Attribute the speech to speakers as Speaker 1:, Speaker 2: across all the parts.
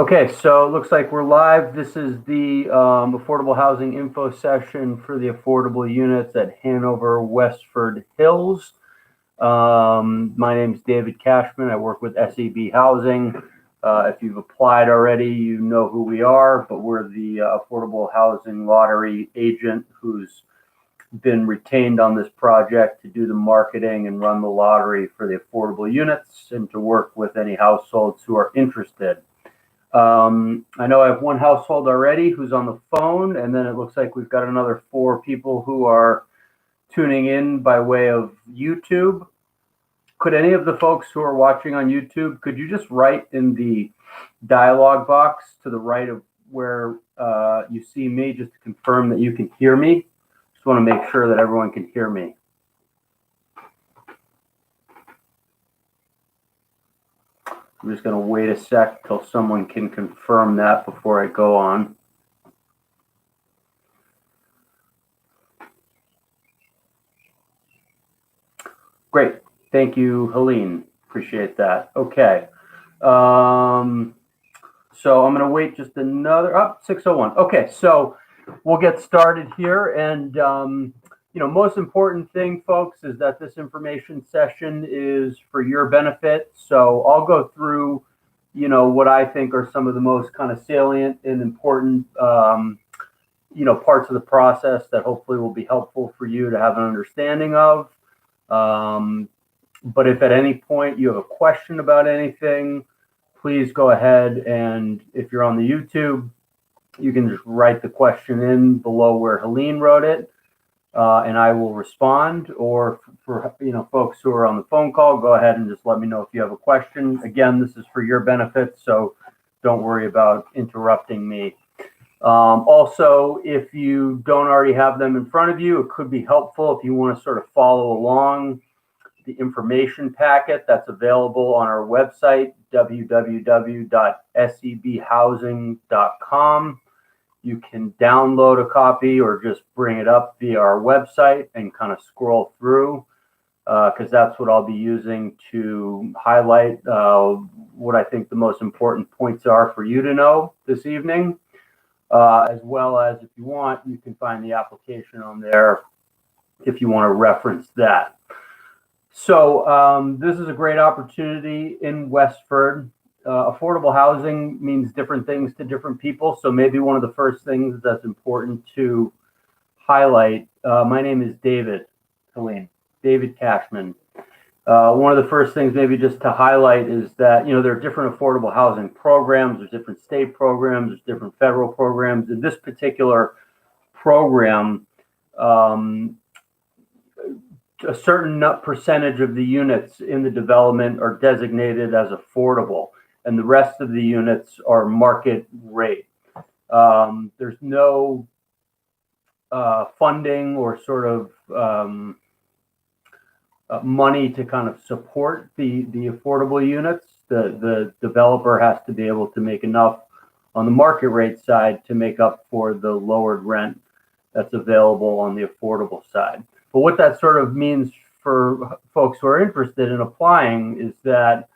Speaker 1: Okay, so it looks like we're live. This is the affordable housing info session for the affordable units at Hanover, Westford Hills. My name is David Cashman. I work with SEB Housing. If you've applied already, you know who we are, but we're the affordable housing lottery agent who's been retained on this project to do the marketing and run the lottery for the affordable units and to work with any households who are interested. I know I have one household already who's on the phone, and then it looks like we've got another 4 people who are tuning in by way of YouTube. Could any of the folks who are watching on YouTube, could you just write in the dialog box to the right of where you see me, just to confirm that you can hear me? Just want to make sure that everyone can hear me. I'm just going to wait a sec till someone can confirm that before I go on. Great. Thank you, Helene. Appreciate that. Okay. So I'm going to wait just another, 6:01. Okay, so we'll get started here. And, most important thing, folks, is that this information session is for your benefit. So I'll go through, what I think are some of the most kind of salient and important, parts of the process that hopefully will be helpful for you to have an understanding of. But if at any point you have a question about anything, please go ahead, and if you're on the YouTube, you can just write the question in below where Helene wrote it, and I will respond. Or for folks who are on the phone call, go ahead and just let me know if you have a question. Again, this is for your benefit, so don't worry about interrupting me. Also, if you don't already have them in front of you, it could be helpful if you want to sort of follow along the information packet that's available on our website, www.sebhousing.com. You can download a copy or just bring it up via our website and kind of scroll through, because that's what I'll be using to highlight what I think the most important points are for you to know this evening. As well as, if you want, you can find the application on there if you want to reference that. So this is a great opportunity in Westford. Affordable housing means different things to different people. So maybe one of the first things that's important to highlight, my name is David Cashman. One of the first things maybe just to highlight is that, there are different affordable housing programs, there's different state programs, there's different federal programs. In this particular program, a certain percentage of the units in the development are designated as affordable, and the rest of the units are market rate. There's no funding or sort of money to kind of support the affordable units. The developer has to be able to make enough on the market rate side to make up for the lowered rent that's available on the affordable side. But what that sort of means for folks who are interested in applying is that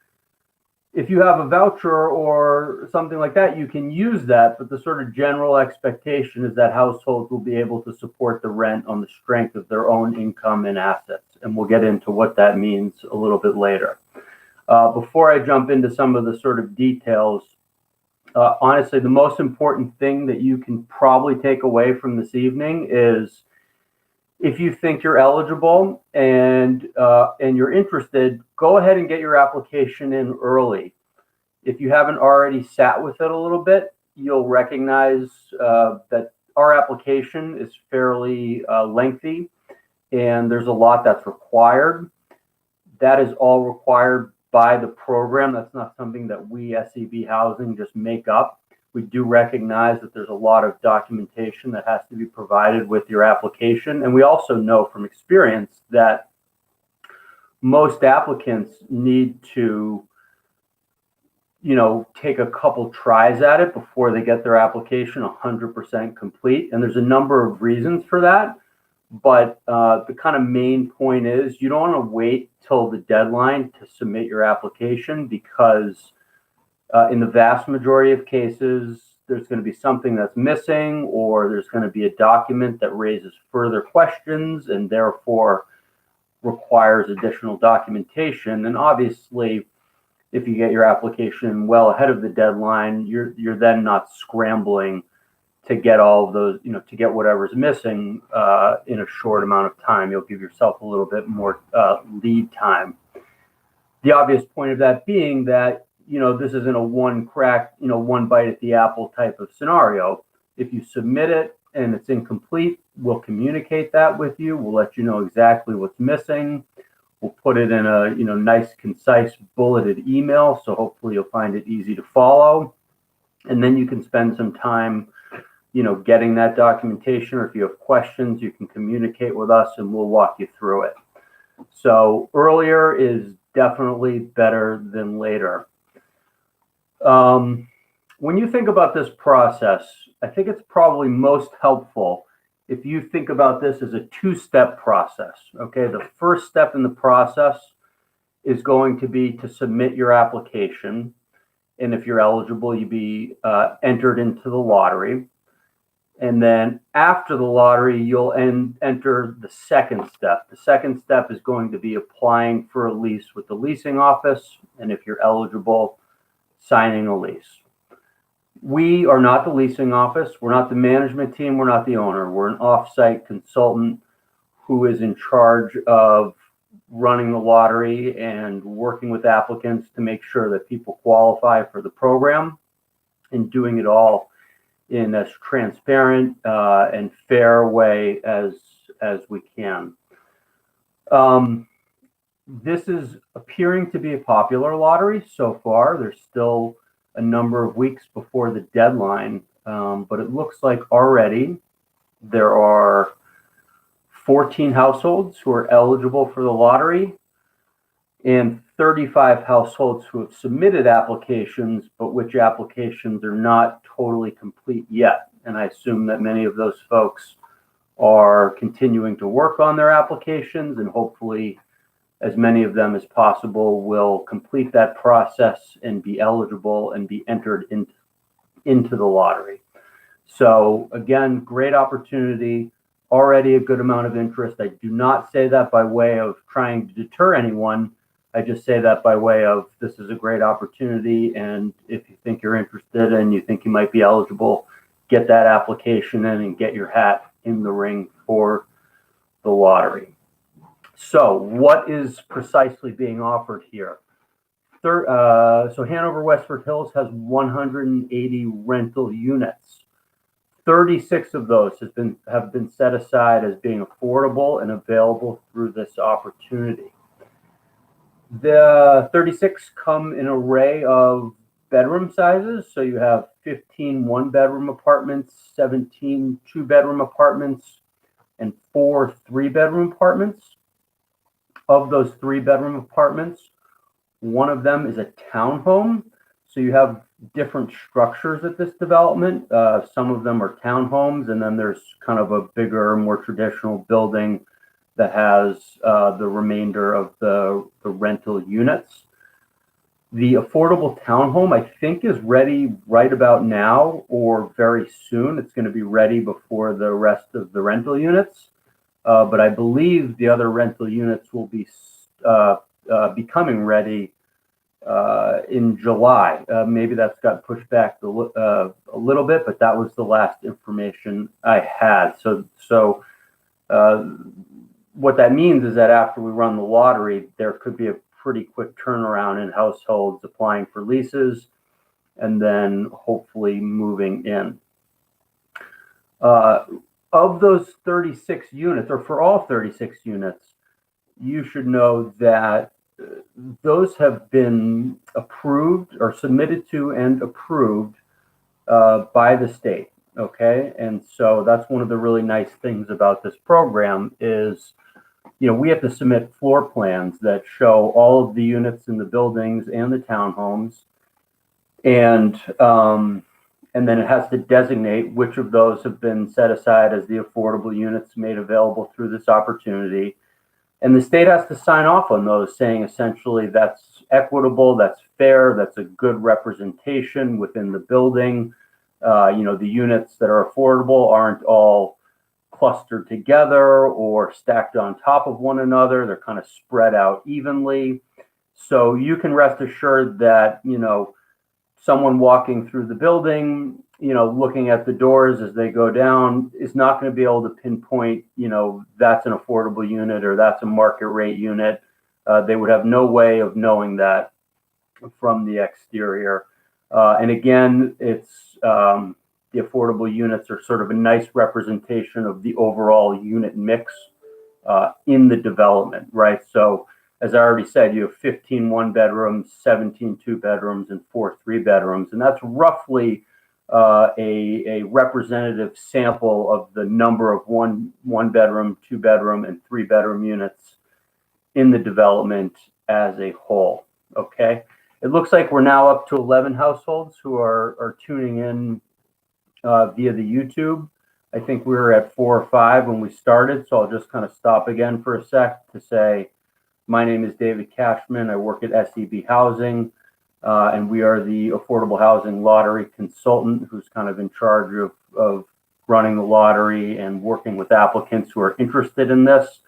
Speaker 1: if you have a voucher or something like that, you can use that, but the sort of general expectation is that households will be able to support the rent on the strength of their own income and assets. And we'll get into what that means a little bit later. Before I jump into some of the sort of details, honestly, the most important thing that you can probably take away from this evening is, if you think you're eligible and you're interested, go ahead and get your application in early. If you haven't already sat with it a little bit, you'll recognize that our application is fairly lengthy, and there's a lot that's required. That is all required by the program. That's not something that we, SEB Housing, just make up. We do recognize that there's a lot of documentation that has to be provided with your application. And we also know from experience that most applicants need to, take a couple tries at it before they get their application 100% complete. And there's a number of reasons for that. But the kind of main point is you don't want to wait till the deadline to submit your application, because In the vast majority of cases, there's going to be something that's missing, or there's going to be a document that raises further questions and therefore requires additional documentation. And obviously, if you get your application well ahead of the deadline, you're then not scrambling to get all of those, to get whatever's missing in a short amount of time. You'll give yourself a little bit more lead time. The obvious point of that being that, this isn't a one bite at the apple type of scenario. If you submit it and it's incomplete, we'll communicate that with you. We'll let you know exactly what's missing. We'll put it in a, nice, concise, bulleted email. So hopefully you'll find it easy to follow. And then you can spend some time, getting that documentation, or if you have questions, you can communicate with us and we'll walk you through it. So earlier is definitely better than later. When you think about this process, I think it's probably most helpful if you think about this as a two-step process. Okay, the first step in the process is going to be to submit your application. And if you're eligible, you'll be entered into the lottery. And then after the lottery, you'll enter the second step. The second step is going to be applying for a lease with the leasing office. And if you're eligible, signing a lease. We are not the leasing office. We're not the management team. We're not the owner. We're an off-site consultant who is in charge of running the lottery and working with applicants to make sure that people qualify for the program, and doing it all in as transparent and fair way as we can. This is appearing to be a popular lottery so far. There's still a number of weeks before the deadline, but it looks like already there are 14 households who are eligible for the lottery and 35 households who have submitted applications, but which applications are not totally complete yet. And I assume that many of those folks are continuing to work on their applications, and hopefully as many of them as possible will complete that process and be eligible and be entered into the lottery. So again, great opportunity, already a good amount of interest. I do not say that by way of trying to deter anyone. I just say that by way of, this is a great opportunity, and if you think you're interested and you think you might be eligible, get that application in and get your hat in the ring for the lottery. So what is precisely being offered here? So Hanover Westford Hills has 180 rental units. 36 of those have been set aside as being affordable and available through this opportunity. The 36 come in an array of bedroom sizes. So you have 15 one-bedroom apartments, 17 two-bedroom apartments, and 4 three-bedroom apartments. Of those 3-bedroom apartments, one of them is a townhome. So you have different structures at this development. Some of them are townhomes, and then there's kind of a bigger, more traditional building that has the remainder of the rental units. The affordable townhome, I think, is ready right about now or very soon. It's going to be ready before the rest of the rental units. But I believe the other rental units will be becoming ready in July. Maybe that's got pushed back a little bit, but that was the last information I had. So what that means is that after we run the lottery, there could be a pretty quick turnaround in households applying for leases and then hopefully moving in. Of those 36 units, or for all 36 units, you should know that those have been approved or submitted to and approved by the state. Okay, and so that's one of the really nice things about this program is, we have to submit floor plans that show all of the units in the buildings and the townhomes, and then it has to designate which of those have been set aside as the affordable units made available through this opportunity. And the state has to sign off on those, saying essentially that's equitable, that's fair, that's a good representation within the building. The units that are affordable aren't all clustered together or stacked on top of one another. They're kind of spread out evenly. So you can rest assured that, someone walking through the building, looking at the doors as they go down is not going to be able to pinpoint, that's an affordable unit or that's a market rate unit. They would have no way of knowing that from the exterior. And again, it's the affordable units are sort of a nice representation of the overall unit mix in the development, right? So as I already said, you have 15 one-bedrooms, 17 two-bedrooms, and 4 three-bedrooms. And that's roughly a representative sample of the number of one-bedroom, two-bedroom, and three-bedroom units in the development as a whole, okay? It looks like we're now up to 11 households who are tuning in via the YouTube. I think we were at 4 or 5 when we started, so I'll just kind of stop again for a sec to say, my name is David Cashman. I work at SEB Housing, and we are the Affordable Housing Lottery Consultant who's kind of in charge of running the lottery and working with applicants who are interested in this.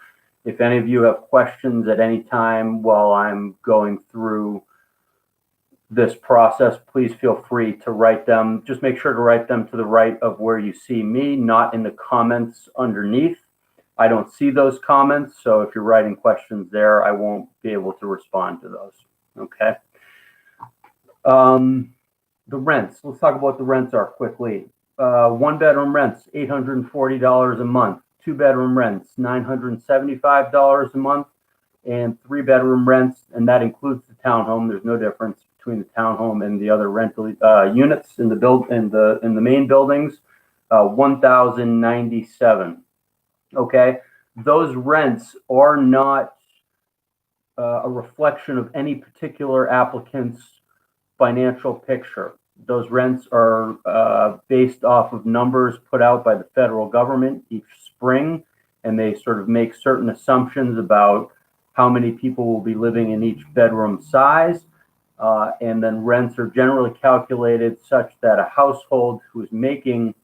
Speaker 1: If any of you have questions at any time while I'm going through this process, please feel free to write them. Just make sure to write them to the right of where you see me, not in the comments underneath. I don't see those comments, so if you're writing questions there, I won't be able to respond to those, okay? The rents, let's talk about what the rents are quickly. One-bedroom rents, $840 a month. Two-bedroom rents, $975 a month. And three-bedroom rents, and that includes the townhome. There's no difference between the townhome and the other rental units in the main buildings. $1,097. Okay, those rents are not a reflection of any particular applicant's financial picture. Those rents are based off of numbers put out by the federal government each spring, and they sort of make certain assumptions about how many people will be living in each bedroom size. And then rents are generally calculated such that a household who is making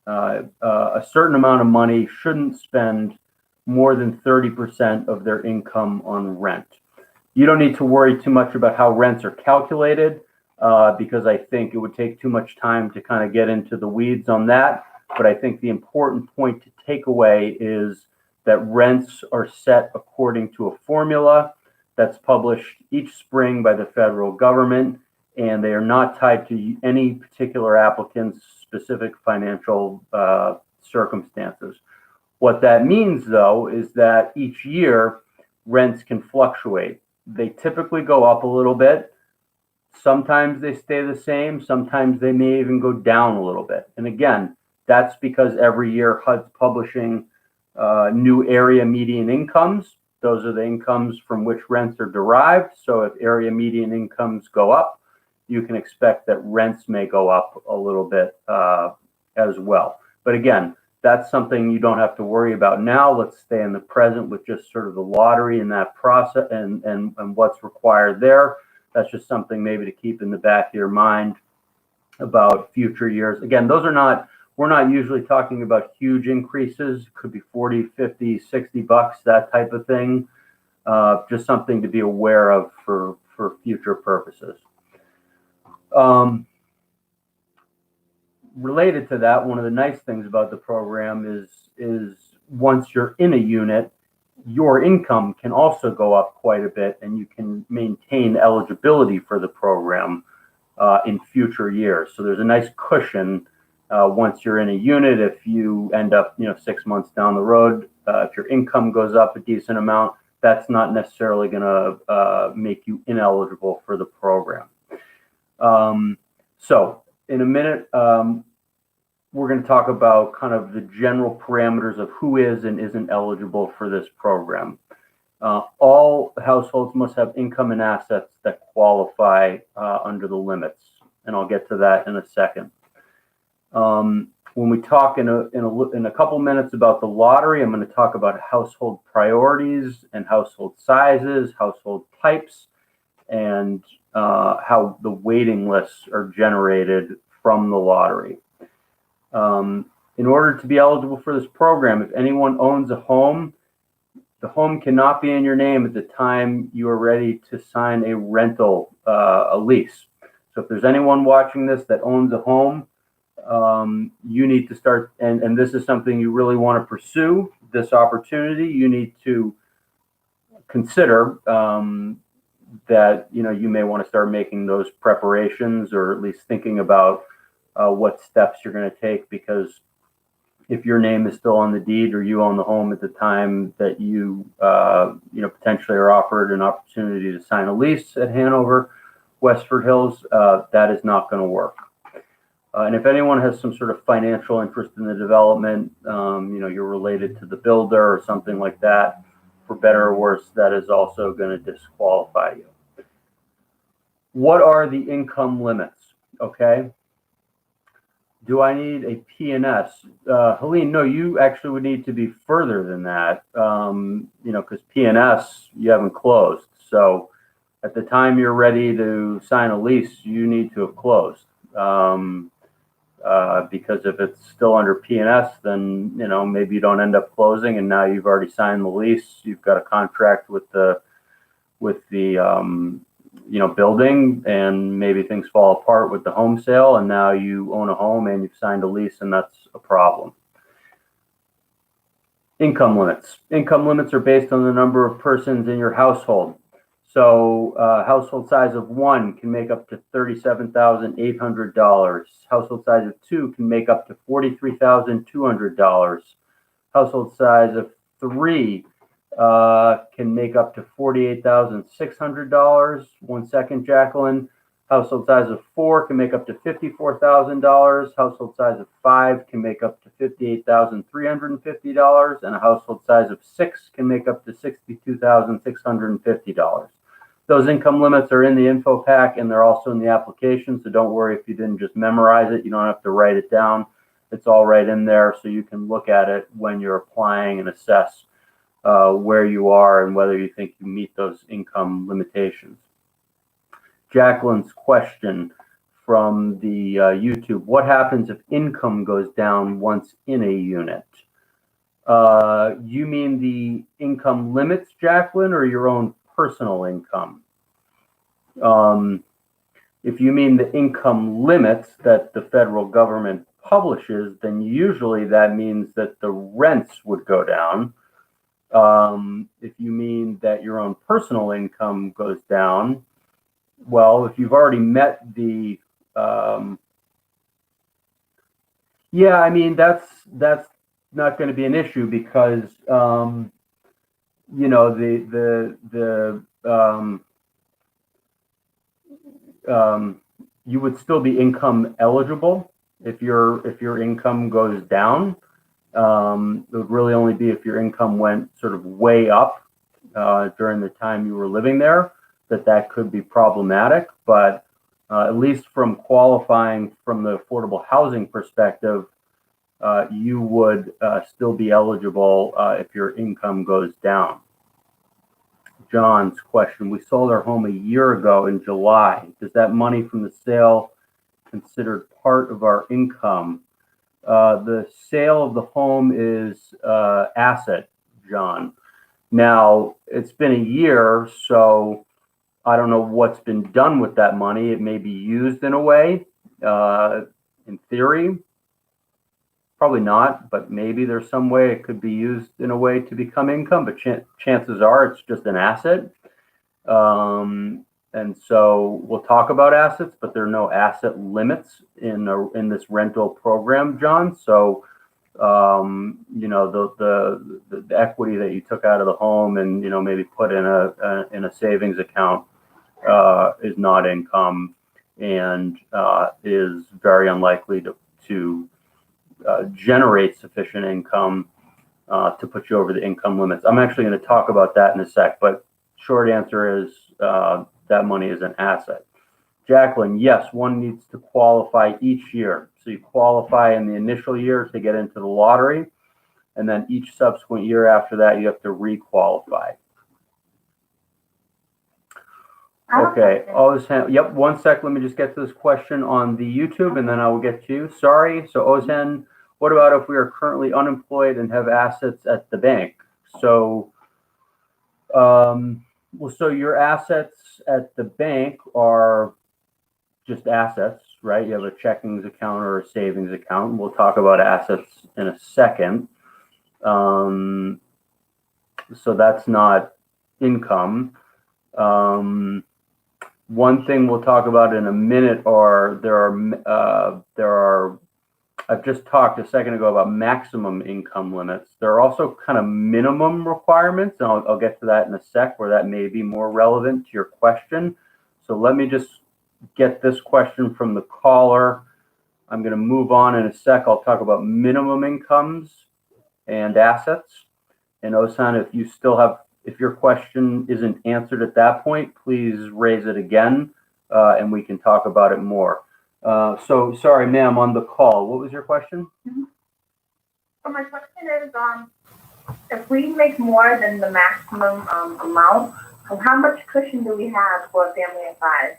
Speaker 1: a certain amount of money shouldn't spend more than 30% of their income on rent. You don't need to worry too much about how rents are calculated because I think it would take too much time to kind of get into the weeds on that. But I think the important point to take away is that rents are set according to a formula that's published each spring by the federal government, and they are not tied to any particular applicant's specific financial circumstances. What that means, though, is that each year rents can fluctuate. They typically go up a little bit. Sometimes they stay the same. Sometimes they may even go down a little bit. And again, that's because every year HUD's publishing new area median incomes. Those are the incomes from which rents are derived. So if area median incomes go up, you can expect that rents may go up a little bit as well. But again, that's something you don't have to worry about now. Let's stay in the present with just sort of the lottery and that process and what's required there. That's just something maybe to keep in the back of your mind about future years. Again, we're not usually talking about huge increases. It could be 40, 50, 60 bucks, that type of thing. Just something to be aware of for future purposes. Related to that, one of the nice things about the program is once you're in a unit, your income can also go up quite a bit, and you can maintain eligibility for the program in future years. So there's a nice cushion once you're in a unit. If you end up 6 months down the road, if your income goes up a decent amount, that's not necessarily going to make you ineligible for the program. So in a minute, we're going to talk about kind of the general parameters of who is and isn't eligible for this program. All households must have income and assets that qualify under the limits, and I'll get to that in a second. When we talk in a couple minutes about the lottery, I'm going to talk about household priorities and household sizes, household types, and how the waiting lists are generated from the lottery. In order to be eligible for this program, if anyone owns a home, the home cannot be in your name at the time you are ready to sign a rental, a lease. So if there's anyone watching this that owns a home, you need to start, and this is something you really want to pursue, this opportunity, you need to consider that you may want to start making those preparations, or at least thinking about what steps you're going to take, because if your name is still on the deed, or you own the home at the time that you potentially are offered an opportunity to sign a lease at Hanover, Westford Hills, that is not going to work. And if anyone has some sort of financial interest in the development, you're related to the builder or something like that, for better or worse, that is also going to disqualify you. What are the income limits? Okay. Do I need a P&S? Helene, no, you actually would need to be further than that, because P&S, you haven't closed. So at the time you're ready to sign a lease, you need to have closed. Because if it's still under P&S, then, maybe you don't end up closing, and now you've already signed the lease. You've got a contract with the building, and maybe things fall apart with the home sale, and now you own a home and you've signed a lease, and that's a problem. Income limits. Income limits are based on the number of persons in your household. So household size of 1 can make up to $37,800. Household size of 2 can make up to $43,200. Household size of 3 can make up to $48,600. 1 second, Jacqueline. Household size of 4 can make up to $54,000. Household size of 5 can make up to $58,350. And a household size of 6 can make up to $62,650. Those income limits are in the info pack, and they're also in the application. So don't worry if you didn't just memorize it. You don't have to write it down. It's all right in there, so you can look at it when you're applying and assess where you are and whether you think you meet those income limitations. Jacqueline's question from the YouTube: what happens if income goes down once in a unit? You mean the income limits, Jacqueline, or your own personal income? If you mean the income limits that the federal government publishes, then usually that means that the rents would go down. If you mean that your own personal income goes down, well, if you've already met the, yeah, I mean, that's not going to be an issue, because, you would still be income eligible if your income goes down. It would really only be if your income went sort of way up during the time you were living there, that could be problematic. But at least from qualifying from the affordable housing perspective, you would still be eligible if your income goes down. John's question: we sold our home a year ago in July. Is that money from the sale considered part of our income? The sale of the home is asset, John. Now, it's been a year, so I don't know what's been done with that money. It may be used in a way, in theory. Probably not, but maybe there's some way it could be used in a way to become income, but chances are it's just an asset. And so we'll talk about assets, but there are no asset limits in this rental program, John. So, the equity that you took out of the home and, maybe put in a savings account is not income, and is very unlikely to generate sufficient income to put you over the income limits. I'm actually going to talk about that in a sec, but short answer is that money is an asset. Jacqueline: yes, one needs to qualify each year. So you qualify in the initial year to get into the lottery, and then each subsequent year after that, you have to re-qualify. Okay, Ozhan, yep, one sec, let me just get to this question on the YouTube and then I will get to you. Sorry, so Ozhan, what about if we are currently unemployed and have assets at the bank? So, well, so your assets at the bank are just assets, right? You have a checking account or a savings account. We'll talk about assets in a second. So that's not income. One thing we'll talk about in a minute are I've just talked a second ago about maximum income limits. There are also kind of minimum requirements, and I'll get to that in a sec where that may be more relevant to your question. So let me just get this question from the caller. I'm going to move on in a sec. I'll talk about minimum incomes and assets. And Osan, if your question isn't answered at that point, please raise it again, and we can talk about it more. So sorry, ma'am, on the call, what was your question?
Speaker 2: So my question is, if we make more than the maximum amount, how much cushion do we have for a family of 5?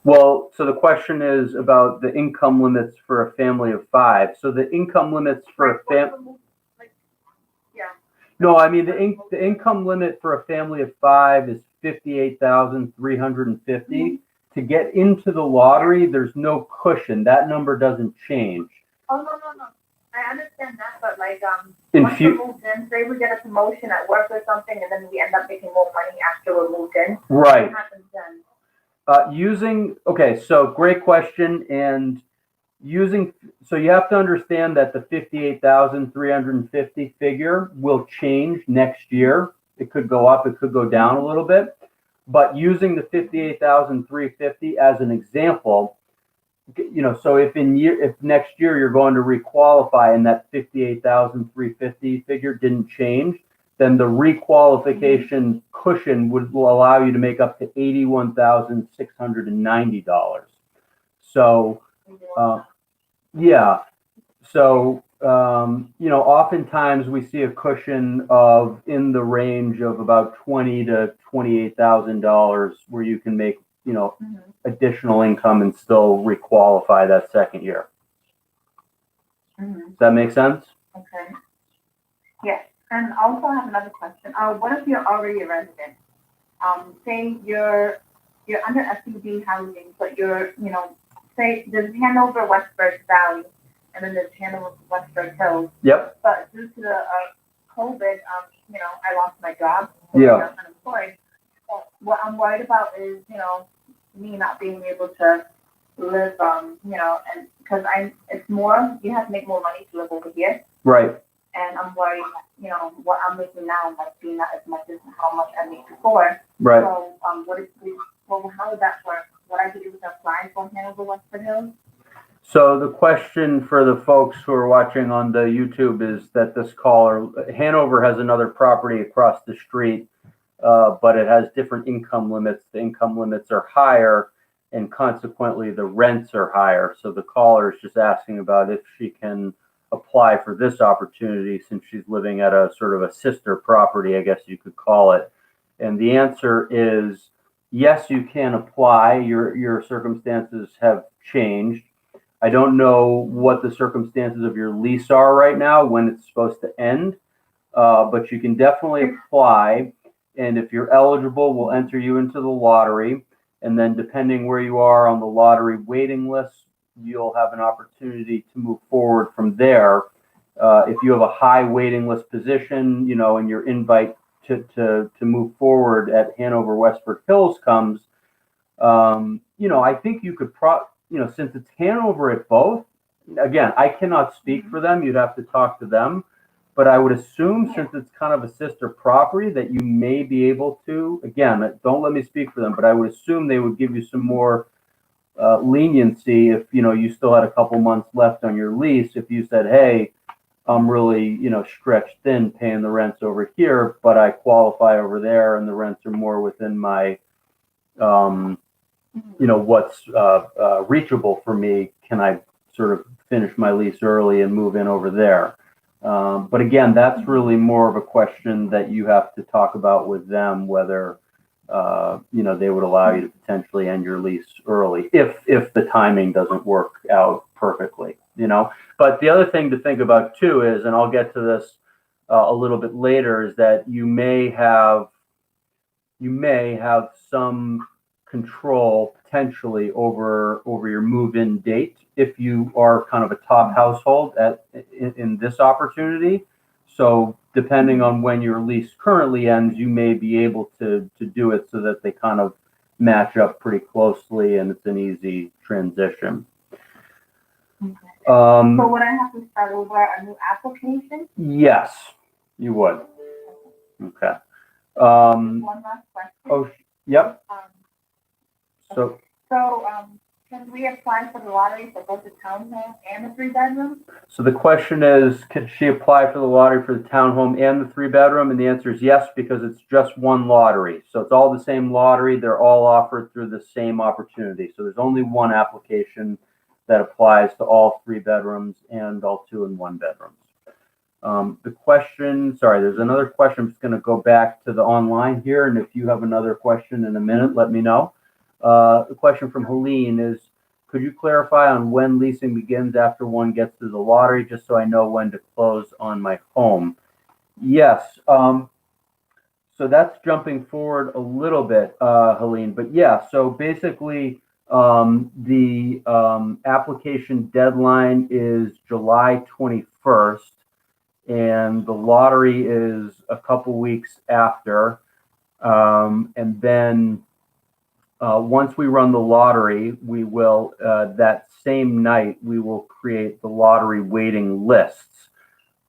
Speaker 1: Well, so the question is about the income limits for a family of 5. So the income limits for a family. No, I mean the income limit for a family of 5 is $58,350. To get into the lottery, there's no cushion. That number doesn't change.
Speaker 2: Oh no. I understand that, but like once we're moved in, say we get a promotion at work or something, and then we end up making more money after we're moved in.
Speaker 1: Right.
Speaker 2: What happens then?
Speaker 1: So great question. And so you have to understand that the 58,350 figure will change next year. It could go up, it could go down a little bit. But using the 58,350 as an example, so if next year you're going to requalify and that 58,350 figure didn't change, then the requalification cushion will allow you to make up to $81,690. So, yeah. So, oftentimes we see a cushion of in the range of about $20,000 to $28,000 where you can make, additional income and still requalify that second year. Does that make sense?
Speaker 2: Okay. Yes. And also I have another question. What if you're already a resident? Say you're under SUV housing, but you're, say there's Hanover, Westford Valley, and then there's Hanover, Westford Hills.
Speaker 1: Yep.
Speaker 2: But due to the COVID, I lost my job.
Speaker 1: Yeah.
Speaker 2: I'm unemployed. What I'm worried about is, me not being able to live, and because it's more, you have to make more money to live over here.
Speaker 1: Right.
Speaker 2: And I'm worried, what I'm making now might be not as much as how much I made before.
Speaker 1: Right.
Speaker 2: So, how would that work? Would I be able to apply for Hanover, Westford Hills?
Speaker 1: So the question for the folks who are watching on the YouTube is that this caller, Hanover has another property across the street, but it has different income limits. The income limits are higher, and consequently the rents are higher. So the caller is just asking about if she can apply for this opportunity since she's living at a sort of a sister property, I guess you could call it. And the answer is yes, you can apply. Your circumstances have changed. I don't know what the circumstances of your lease are right now, when it's supposed to end, but you can definitely apply. And if you're eligible, we'll enter you into the lottery. And then depending where you are on the lottery waiting list, you'll have an opportunity to move forward from there. If you have a high waiting list position, and your invite to move forward at Hanover Westford Hills comes, I think you could since it's Hanover at both, again, I cannot speak for them. You'd have to talk to them. But I would assume since it's kind of a sister property that you may be able to, again, don't let me speak for them, but I would assume they would give you some more leniency if, you still had a couple months left on your lease. If you said, hey, I'm really, stretched thin paying the rents over here, but I qualify over there and the rents are more within my, what's reachable for me. Can I sort of finish my lease early and move in over there? But again, that's really more of a question that you have to talk about with them, whether, they would allow you to potentially end your lease early if the timing doesn't work out perfectly. But the other thing to think about too is, and I'll get to this a little bit later, is that you may have some control potentially over your move-in date if you are kind of a top household in this opportunity. So depending on when your lease currently ends, you may be able to do it so that they kind of match up pretty closely and it's an easy transition.
Speaker 2: Okay. So would I have to start over a new application?
Speaker 1: Yes, you would. Okay.
Speaker 2: One last question.
Speaker 1: Oh, yep. So
Speaker 2: can we apply for the lottery for both the townhome and the 3-bedroom?
Speaker 1: So the question is, can she apply for the lottery for the townhome and the 3-bedroom? And the answer is yes, because it's just one lottery. So it's all the same lottery. They're all offered through the same opportunity. So there's only one application that applies to all 3-bedrooms and all 2- and 1-bedrooms. There's another question. I'm just going to go back to the online here. And if you have another question in a minute, let me know. The question from Helene is, could you clarify on when leasing begins after one gets through the lottery, just so I know when to close on my home? Yes. So that's jumping forward a little bit, Helene. But yeah, so basically the application deadline is July 21st, and the lottery is a couple weeks after. And then once we run the lottery, we will, that same night, we will create the lottery waiting lists.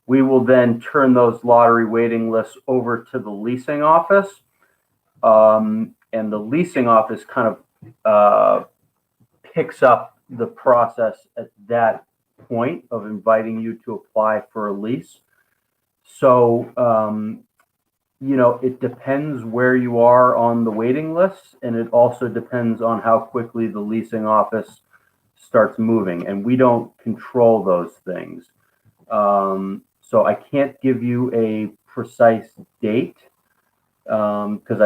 Speaker 1: We will then turn those lottery waiting lists over to the leasing office. And the leasing office kind of picks up the process at that point of inviting you to apply for a lease. So, it depends where you are on the waiting list, and it also depends on how quickly the leasing office starts moving, and we don't control those things. So I can't give you a precise date because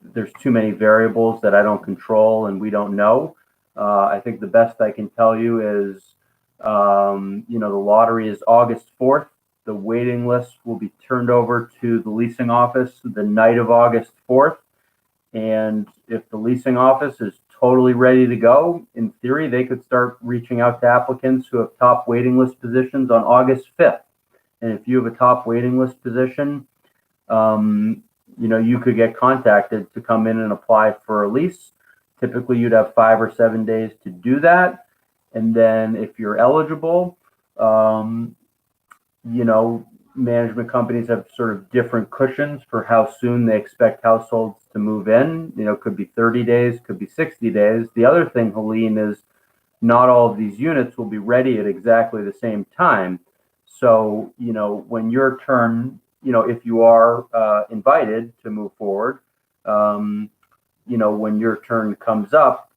Speaker 1: there's too many variables that I don't control and we don't know. I think the best I can tell you is, the lottery is August 4th. The waiting list will be turned over to the leasing office the night of August 4th. And if the leasing office is totally ready to go, in theory, they could start reaching out to applicants who have top waiting list positions on August 5th. And if you have a top waiting list position, you could get contacted to come in and apply for a lease. Typically, you'd have 5 or 7 days to do that. And then if you're eligible, management companies have sort of different cushions for how soon they expect households to move in. Could be 30 days, could be 60 days. The other thing, Helene, is not all of these units will be ready at exactly the same time. So, when your turn, if you are invited to move forward, when your turn comes up,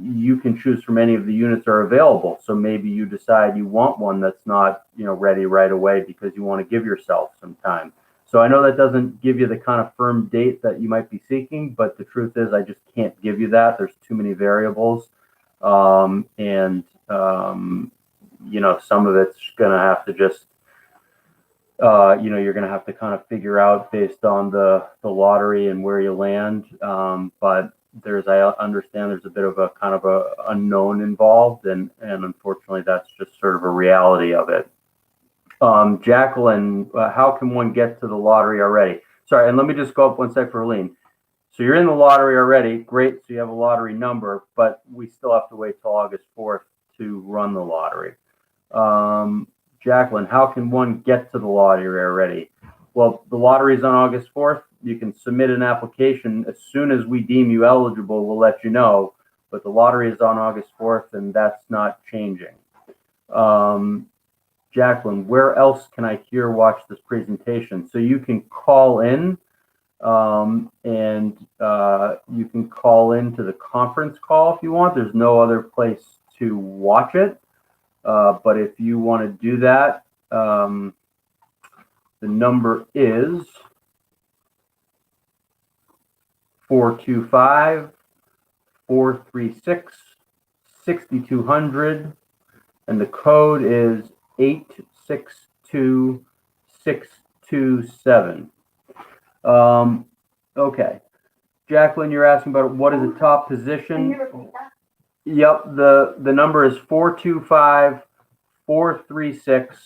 Speaker 1: you can choose from any of the units that are available. So maybe you decide you want one that's not, ready right away because you want to give yourself some time. So I know that doesn't give you the kind of firm date that you might be seeking, but the truth is I just can't give you that. There's too many variables. Some of it's going to have to just, you're going to have to kind of figure out based on the lottery and where you land. But I understand there's a bit of a kind of a unknown involved, and unfortunately that's just sort of a reality of it. Jacqueline, how can one get to the lottery already? Sorry, and let me just go up one sec for Helene. So you're in the lottery already, great, so you have a lottery number, but we still have to wait till August 4th to run the lottery. Jacqueline, how can one get to the lottery already? Well, the lottery is on August 4th. You can submit an application. As soon as we deem you eligible, we'll let you know. But the lottery is on August 4th, and that's not changing. Jacqueline, where else can I watch this presentation? So you can call in, and you can call into the conference call if you want. There's no other place to watch it. But if you want to do that, the number is 425, 436, 6200, and the code is 862627. Okay. Jacqueline, you're asking about what is the top
Speaker 2: Can
Speaker 1: position?
Speaker 2: you repeat that?
Speaker 1: Yep, the number is 425, 436,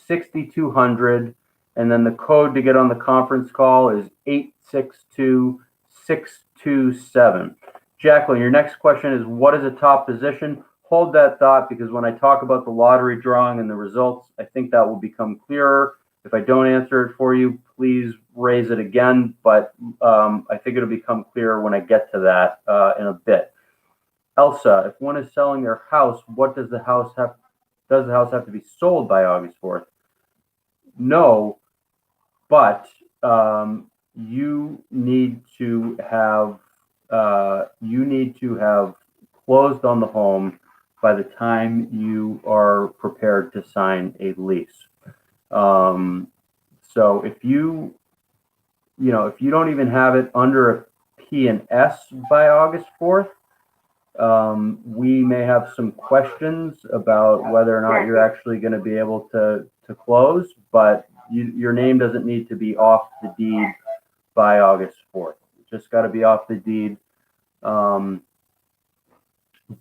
Speaker 1: 6200, and then the code to get on the conference call is 862627. Jacqueline, your next question is what is a top position? Hold that thought, because when I talk about the lottery drawing and the results, I think that will become clearer. If I don't answer it for you, please raise it again, but I think it'll become clearer when I get to that in a bit. Elsa, if one is selling their house, what does the house have to be sold by August 4th? No, but you need to have closed on the home by the time you are prepared to sign a lease. So if you don't even have it under a P&S by August 4th, we may have some questions about whether or not you're actually going to be able to close, but your name doesn't need to be off the deed by August 4th. You just got to be off the deed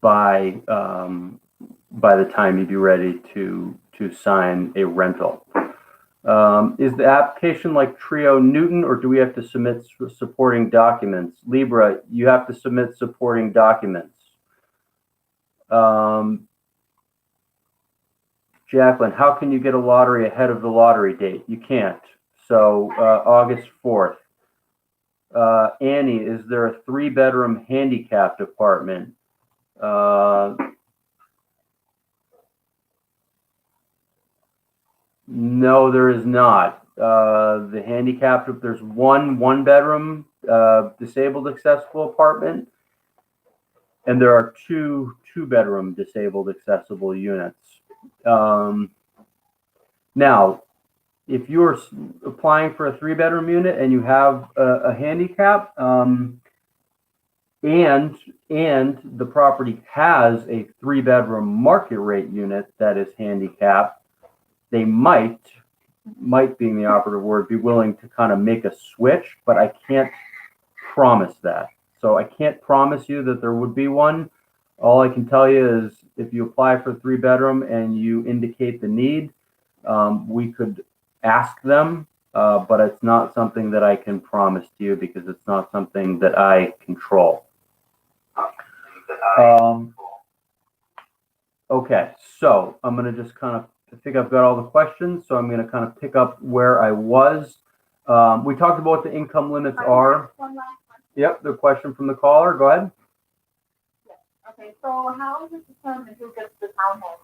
Speaker 1: by the time you'd be ready to sign a rental. Is the application like Trio Newton, or do we have to submit supporting documents? Libra, you have to submit supporting documents. Jacqueline, how can you get a lottery ahead of the lottery date? You can't. So August 4th. Annie, is there a 3-bedroom handicapped apartment? No, there is not. The handicapped, there's one bedroom disabled accessible apartment, and there are two bedroom disabled accessible units. Now, if you're applying for a 3-bedroom unit and you have a handicap, and the property has a 3-bedroom market rate unit that is handicapped, they might being the operative word, be willing to kind of make a switch, but I can't promise that. So I can't promise you that there would be one. All I can tell you is if you apply for a 3-bedroom and you indicate the need, we could ask them, but it's not something that I can promise to you because it's not something that I control. Okay, so I'm going to just I think I've got all the questions, so I'm going to kind of pick up where I was. We talked about what the income limits are.
Speaker 2: One last one.
Speaker 1: Yep, the question from the caller. Go ahead.
Speaker 2: Yes. Okay, so how is it determined who gets the townhome?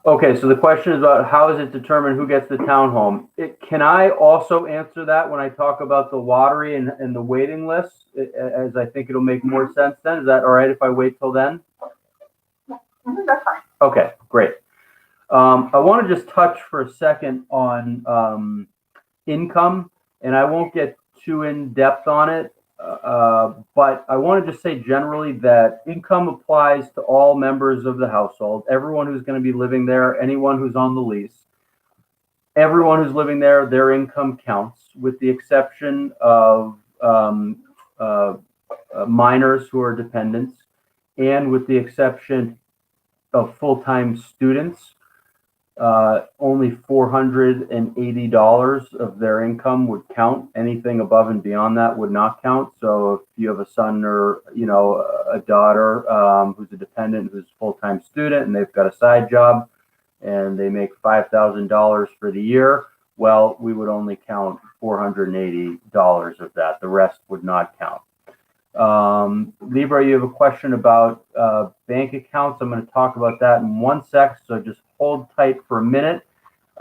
Speaker 1: Okay, so the question is about how is it determined who gets the townhome? Can I also answer that when I talk about the lottery and the waiting list, as I think it'll make more sense then? Is that all right if I wait till then?
Speaker 2: Yeah, that's fine.
Speaker 1: Okay, great. I want to just touch for a second on income, and I won't get too in depth on it, but I want to just say generally that income applies to all members of the household, everyone who's going to be living there, anyone who's on the lease. Everyone who's living there, their income counts, with the exception of minors who are dependents, and with the exception of full-time students. Only $480 of their income would count. Anything above and beyond that would not count. So if you have a son or a daughter who's a dependent, who's a full-time student, and they've got a side job, and they make $5,000 for the year, well, we would only count $480 of that. The rest would not count. Libra, you have a question about bank accounts. I'm going to talk about that in one sec, so just hold tight for a minute.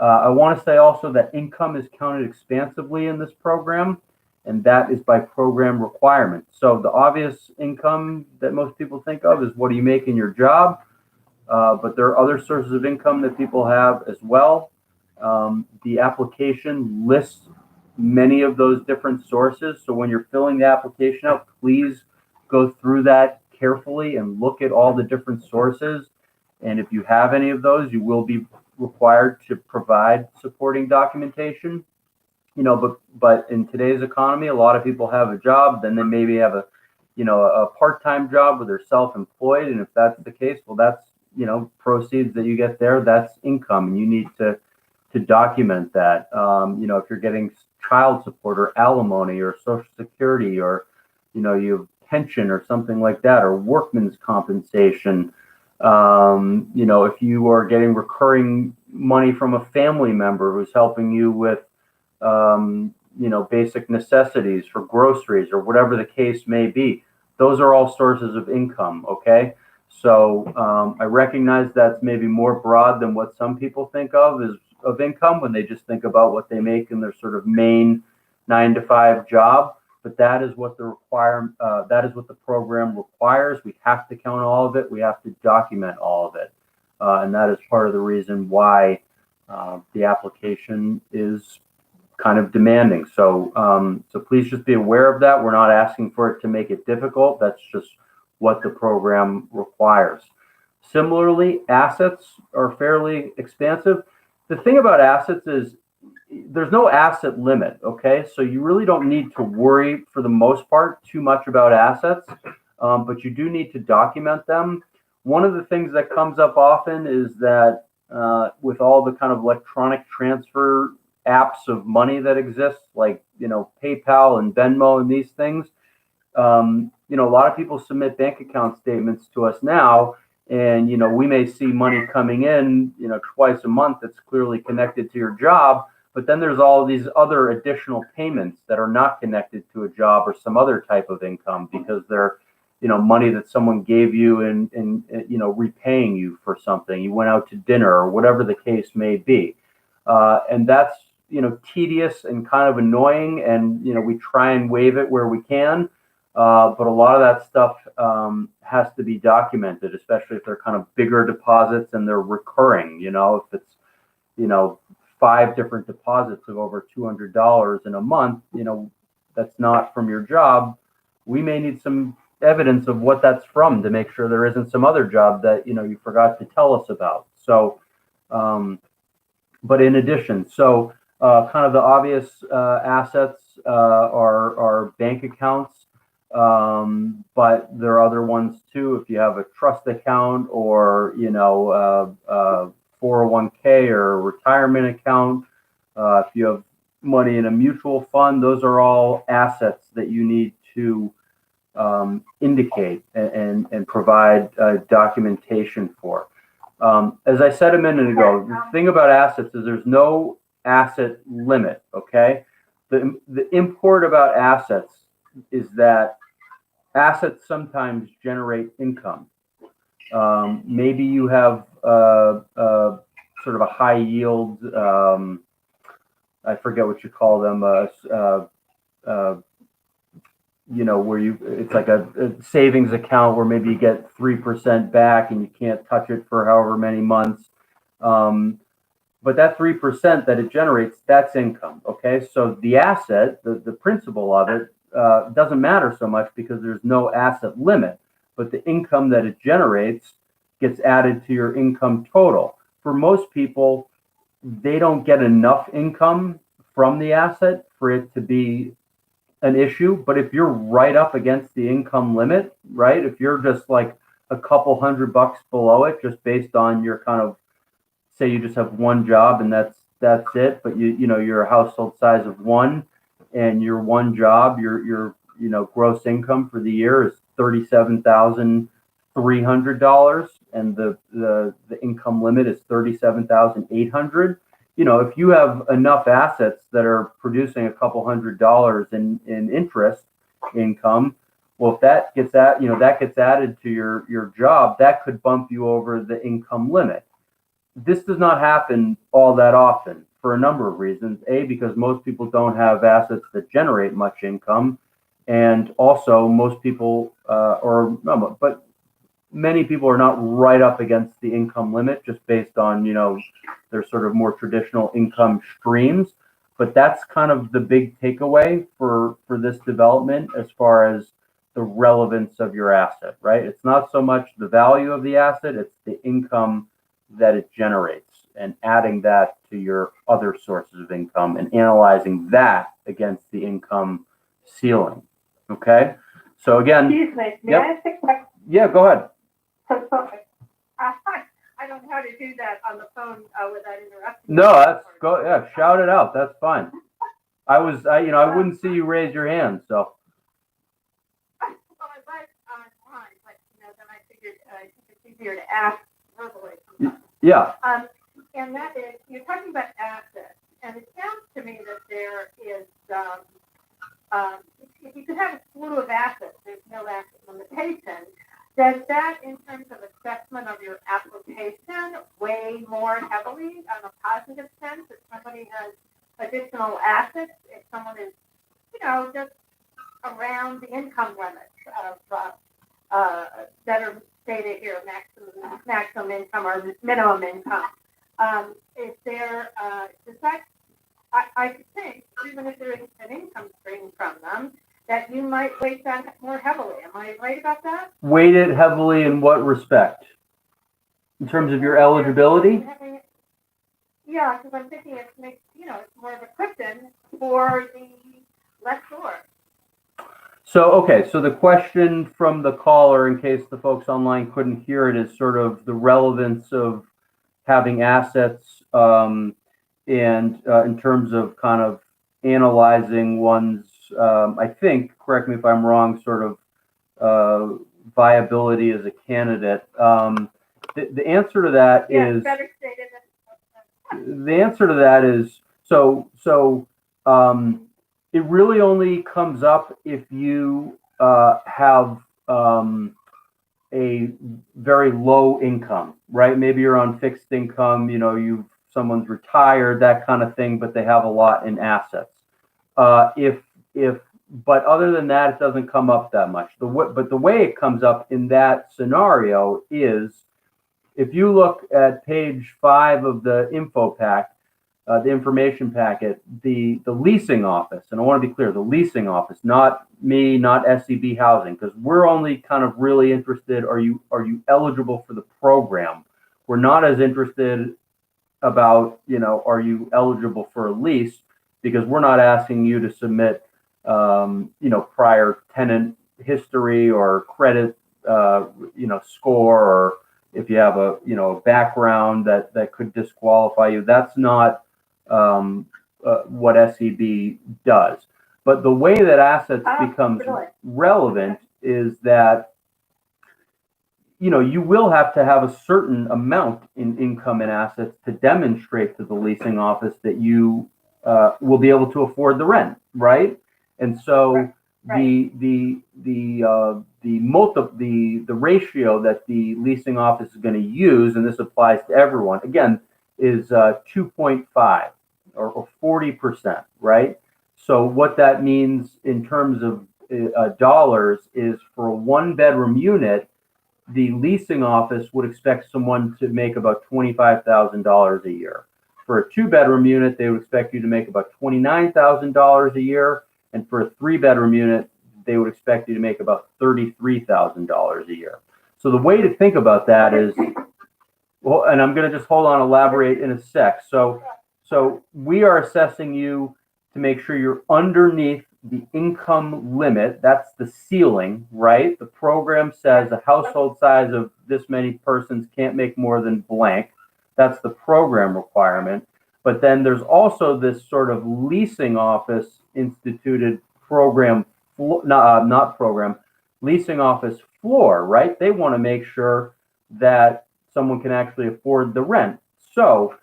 Speaker 1: I want to say also that income is counted expansively in this program, and that is by program requirement. So the obvious income that most people think of is what do you make in your job, but there are other sources of income that people have as well. The application lists many of those different sources. So when you're filling the application out, please go through that carefully and look at all the different sources. And if you have any of those, you will be required to provide supporting documentation. But in today's economy, a lot of people have a job, then they maybe have a part-time job where they're self-employed. And if that's the case, well, that's, proceeds that you get there, that's income, and you need to document that. If you're getting child support or alimony or Social Security, or, you have pension or something like that, or workman's compensation. If you are getting recurring money from a family member who's helping you with, basic necessities for groceries or whatever the case may be, those are all sources of income. Okay. So I recognize that's maybe more broad than what some people think of as of income when they just think about what they make in their sort of main 9-to-5 job. But that is what the program requires. We have to count all of it. We have to document all of it, and that is part of the reason why the application is kind of demanding. So please just be aware of that. We're not asking for it to make it difficult. That's just what the program requires. Similarly, assets are fairly expansive. The thing about assets is there's no asset limit, okay? So you really don't need to worry, for the most part, too much about assets, but you do need to document them. One of the things that comes up often is that with all the kind of electronic transfer apps of money that exist, like, PayPal and Venmo and these things, a lot of people submit bank account statements to us now, and, we may see money coming in, twice a month that's clearly connected to your job. But then there's all these other additional payments that are not connected to a job or some other type of income, because they're, money that someone gave you and repaying you for something. You went out to dinner or whatever the case may be. And that's, tedious and kind of annoying. And, we try and waive it where we can. But a lot of that stuff has to be documented, especially if they're kind of bigger deposits and they're recurring. If it's, 5 different deposits of over $200 in a month, that's not from your job. We may need some evidence of what that's from to make sure there isn't some other job that, you forgot to tell us about. So, but in addition, kind of the obvious assets are bank accounts, but there are other ones too. If you have a trust account or, 401k or a retirement account, if you have money in a mutual fund, those are all assets that you need to indicate and provide documentation for. As I said a minute ago, the thing about assets is there's no asset limit, okay? The import about assets is that assets sometimes generate income. Maybe you have sort of a high yield, I forget what you call them, where it's like a savings account where maybe you get 3% back and you can't touch it for however many months. But that 3% that it generates, that's income, okay? So the asset, the principle of it, doesn't matter so much because there's no asset limit, but the income that it generates gets added to your income total. For most people, they don't get enough income from the asset for it to be an issue. But if you're right up against the income limit, right? If you're just like a couple $100 below it, just based on your kind of, say you just have one job and that's it, but you're a household size of 1, and your one job, your gross income for the year is $37,300, and the income limit is $37,800. If you have enough assets that are producing a couple $100 in interest income, well, if that gets added to your job, that could bump you over the income limit. This does not happen all that often for a number of reasons. A, because most people don't have assets that generate much income, and also most people, but many people are not right up against the income limit just based on, their sort of more traditional income streams. But that's kind of the big takeaway for this development as far as the relevance of your asset, right? It's not so much the value of the asset, it's the income that it generates and adding that to your other sources of income and analyzing that against the income ceiling. Okay? So again,
Speaker 2: Excuse me, may
Speaker 1: yep.
Speaker 2: I ask a question?
Speaker 1: Yeah, go ahead.
Speaker 2: I don't know how to do that on the phone without interrupting.
Speaker 1: No, that's go. Yeah, shout it out. That's fine. I wouldn't see you raise your hand, so.
Speaker 2: Well, I was online, but then I figured it's easier to ask verbally.
Speaker 1: Yeah.
Speaker 2: And that is, you're talking about assets, and it sounds to me that there is, if you could have a slew of assets, there's no asset limitation. Does that, in terms of assessment of your application, weigh more heavily on a positive sense if somebody has additional assets, if someone is, just around the income limits of that are stated here, maximum income or minimum income? Is there, does that, I could think, even if there is an income stream from them, that you might weight that more heavily. Am I right about that?
Speaker 1: Weight it heavily in what respect? In terms of your eligibility?
Speaker 2: Yeah, because I'm thinking it makes, it's more of a cushion for the lessor.
Speaker 1: So, okay, so the question from the caller, in case the folks online couldn't hear it, is sort of the relevance of having assets and in terms of kind of analyzing one's, I think, correct me if I'm wrong, sort of viability as a candidate. The answer to that is
Speaker 2: better stated.
Speaker 1: The answer to that is it really only comes up if you have a very low income, right? Maybe you're on fixed income, someone's retired, that kind of thing, but they have a lot in assets. But other than that, it doesn't come up that much. But the way it comes up in that scenario is if you look at page 5 of the info pack, the information packet, the leasing office, and I want to be clear, the leasing office, not me, not SEB Housing, because we're only kind of really interested, are you eligible for the program? We're not as interested about, are you eligible for a lease, because we're not asking you to submit, prior tenant history or credit, score, or if you have a background that could disqualify you. That's not what SEB does. But the way that assets becomes relevant is that you will have to have a certain amount in income and assets to demonstrate to the leasing office that you will be able to afford the rent, right? And so the ratio that the leasing office is going to use, and this applies to everyone, again, is 2.5 or 40%, right? So what that means in terms of dollars is for a 1-bedroom unit, the leasing office would expect someone to make about $25,000 a year. For a 2-bedroom unit, they would expect you to make about $29,000 a year. And for a 3-bedroom unit, they would expect you to make about $33,000 a year. So the way to think about that is, well, and I'm going to just elaborate in a sec. So we are assessing you to make sure you're underneath the income limit. That's the ceiling, right? The program says a household size of this many persons can't make more than blank. That's the program requirement. But then there's also this sort of leasing office instituted program, leasing office floor, right? They want to make sure that someone can actually afford the rent. So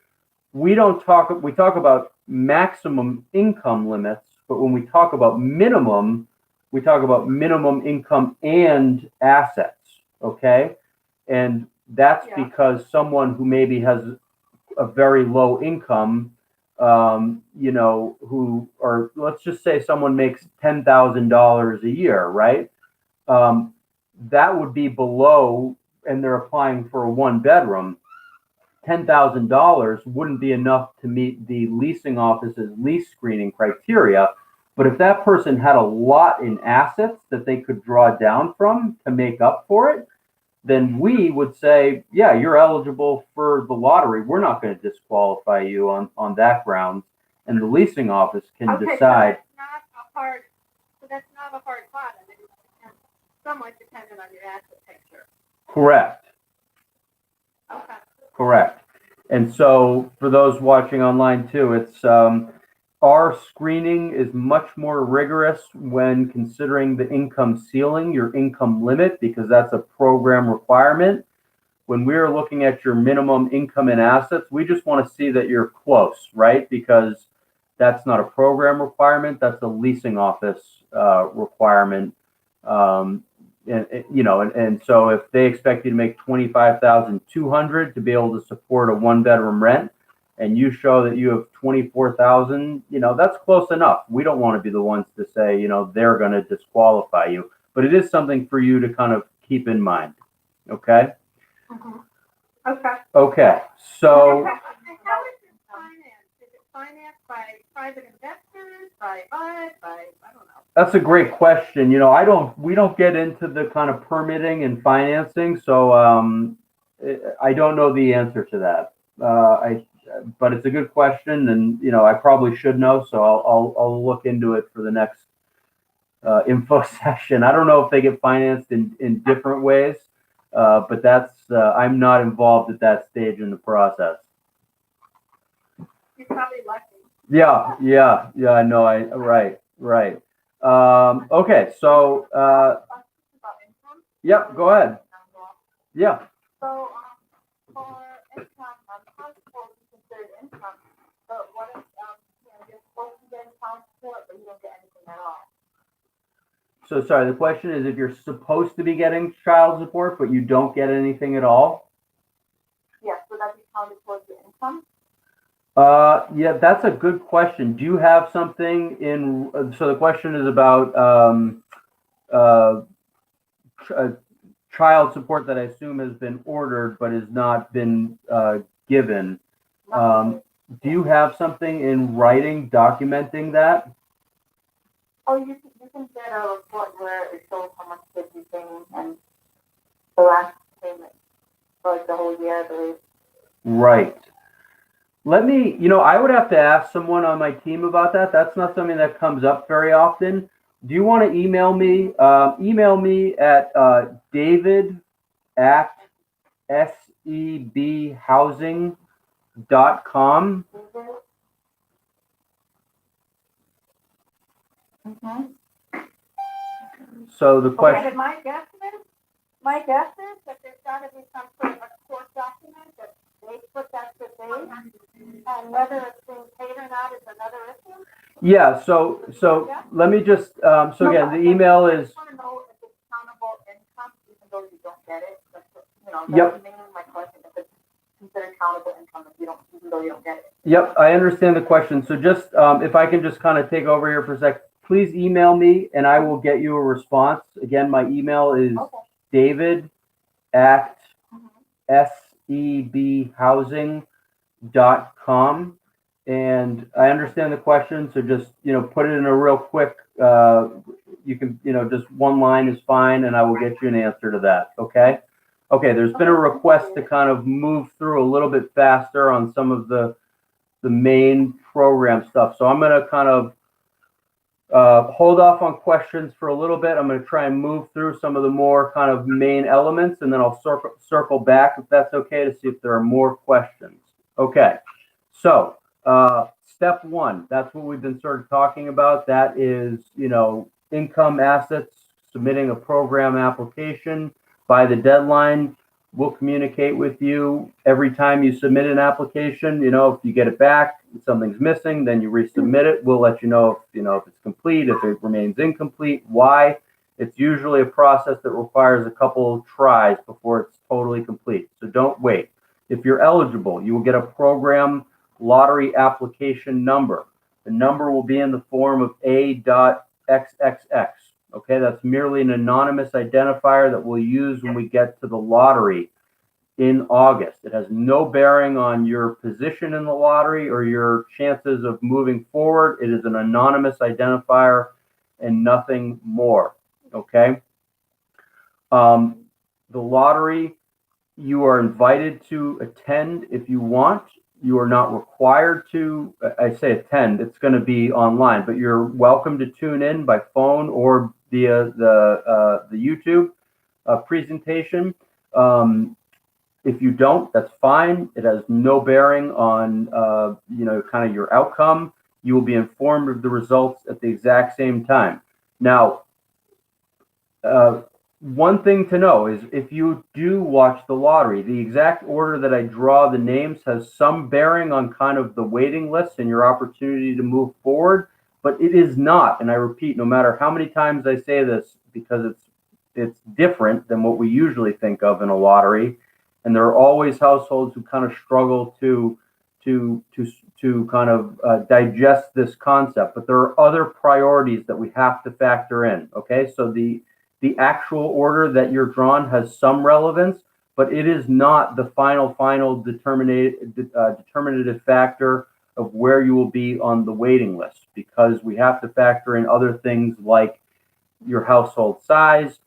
Speaker 1: we talk about maximum income limits, but when we talk about minimum, we talk about minimum income and assets, okay? And that's because someone who maybe has a very low income, or let's just say someone makes $10,000 a year, right? That would be below, and they're applying for a 1-bedroom. $10,000 wouldn't be enough to meet the leasing office's lease screening criteria. But if that person had a lot in assets that they could draw down from to make up for it, then we would say, yeah, you're eligible for the lottery. We're not going to disqualify you on that grounds. And the leasing office can decide.
Speaker 3: So that's not a hard bottom. It's somewhat dependent on your asset picture.
Speaker 1: Correct.
Speaker 3: Okay.
Speaker 1: Correct. And so for those watching online too, it's our screening is much more rigorous when considering the income ceiling, your income limit, because that's a program requirement. When we're looking at your minimum income and assets, we just want to see that you're close, right? Because that's not a program requirement, that's a leasing office requirement. And so if they expect you to make $25,200 to be able to support a one-bedroom rent, and you show that you have 24,000, that's close enough. We don't want to be the ones to say, they're going to disqualify you, but it is something for you to kind of keep in mind. Okay.
Speaker 3: Mm-hmm. Okay.
Speaker 1: Okay. So.
Speaker 3: And how is it financed? Is it financed by private investors, by us, I don't know.
Speaker 1: That's a great question. We don't get into the kind of permitting and financing, so I don't know the answer to that. But it's a good question, and I probably should know, so I'll look into it for the next info session. I don't know if they get financed in different ways, but that's I'm not involved at that stage in the process.
Speaker 3: You're probably lucky.
Speaker 1: Yeah. Right. Okay, so yep, go ahead. Yeah.
Speaker 3: So for income, child support is considered income, but what if you're supposed to get child support, but you don't get anything at all?
Speaker 1: So sorry, the question is if you're supposed to be getting child support, but you don't get anything at all?
Speaker 3: Yes, would that be counted towards your income?
Speaker 1: Yeah, that's a good question. Do you have something so the question is about child support that I assume has been ordered but has not been given. Do you have something in writing documenting that?
Speaker 3: Oh, you can get a report where it shows how much kids you're paying and the last payment for the whole year.
Speaker 1: Right. Let me, I would have to ask someone on my team about that. That's not something that comes up very often. Do you want to email me? Email me at david@sebhousing.com.
Speaker 3: Mm-hmm.
Speaker 1: So the question.
Speaker 3: Okay, my guess is that there's got to be some sort of a court document that they put that to date, and whether it's being paid or not is another issue.
Speaker 1: Yeah. So let me just. So again, the email is.
Speaker 3: I just want to know if it's countable income, even though you don't get it.
Speaker 1: Yep.
Speaker 3: That's mainly my question. If it's considered countable income, even though you don't get it.
Speaker 1: Yep, I understand the question. So just if I can just kind of take over here for a sec, please email me and I will get you a response. Again, my email is david@sebhousing.com. And I understand the question, so just put it in a real quick. You can just one line is fine, and I will get you an answer to that. Okay. Okay. There's been a request to kind of move through a little bit faster on some of the main program stuff. So I'm going to kind of hold off on questions for a little bit. I'm going to try and move through some of the more kind of main elements, and then I'll circle back if that's okay to see if there are more questions. Okay. So. Step one, that's what we've been sort of talking about. That is, income, assets, submitting a program application by the deadline. We'll communicate with you every time you submit an application. If you get it back, if something's missing, then you resubmit it. We'll let you know if it's complete, if it remains incomplete, why. It's usually a process that requires a couple of tries before it's totally complete. So don't wait. If you're eligible, you will get a program lottery application number. The number will be in the form of A.XXX. Okay, that's merely an anonymous identifier that we'll use when we get to the lottery. in August. It has no bearing on your position in the lottery or your chances of moving forward. It is an anonymous identifier and nothing more. Okay. The lottery, you are invited to attend if you want. You are not required to, I say attend, it's going to be online, but you're welcome to tune in by phone or via the YouTube presentation. If you don't, that's fine. It has no bearing on, kind of your outcome. You will be informed of the results at the exact same time. Now, one thing to know is if you do watch the lottery, the exact order that I draw the names has some bearing on kind of the waiting list and your opportunity to move forward, but it is not. And I repeat, no matter how many times I say this, because it's different than what we usually think of in a lottery. And there are always households who kind of struggle to kind of digest this concept, but there are other priorities that we have to factor in. Okay, so the actual order that you're drawn has some relevance, but it is not the final determinative factor of where you will be on the waiting list, because we have to factor in other things like your household size.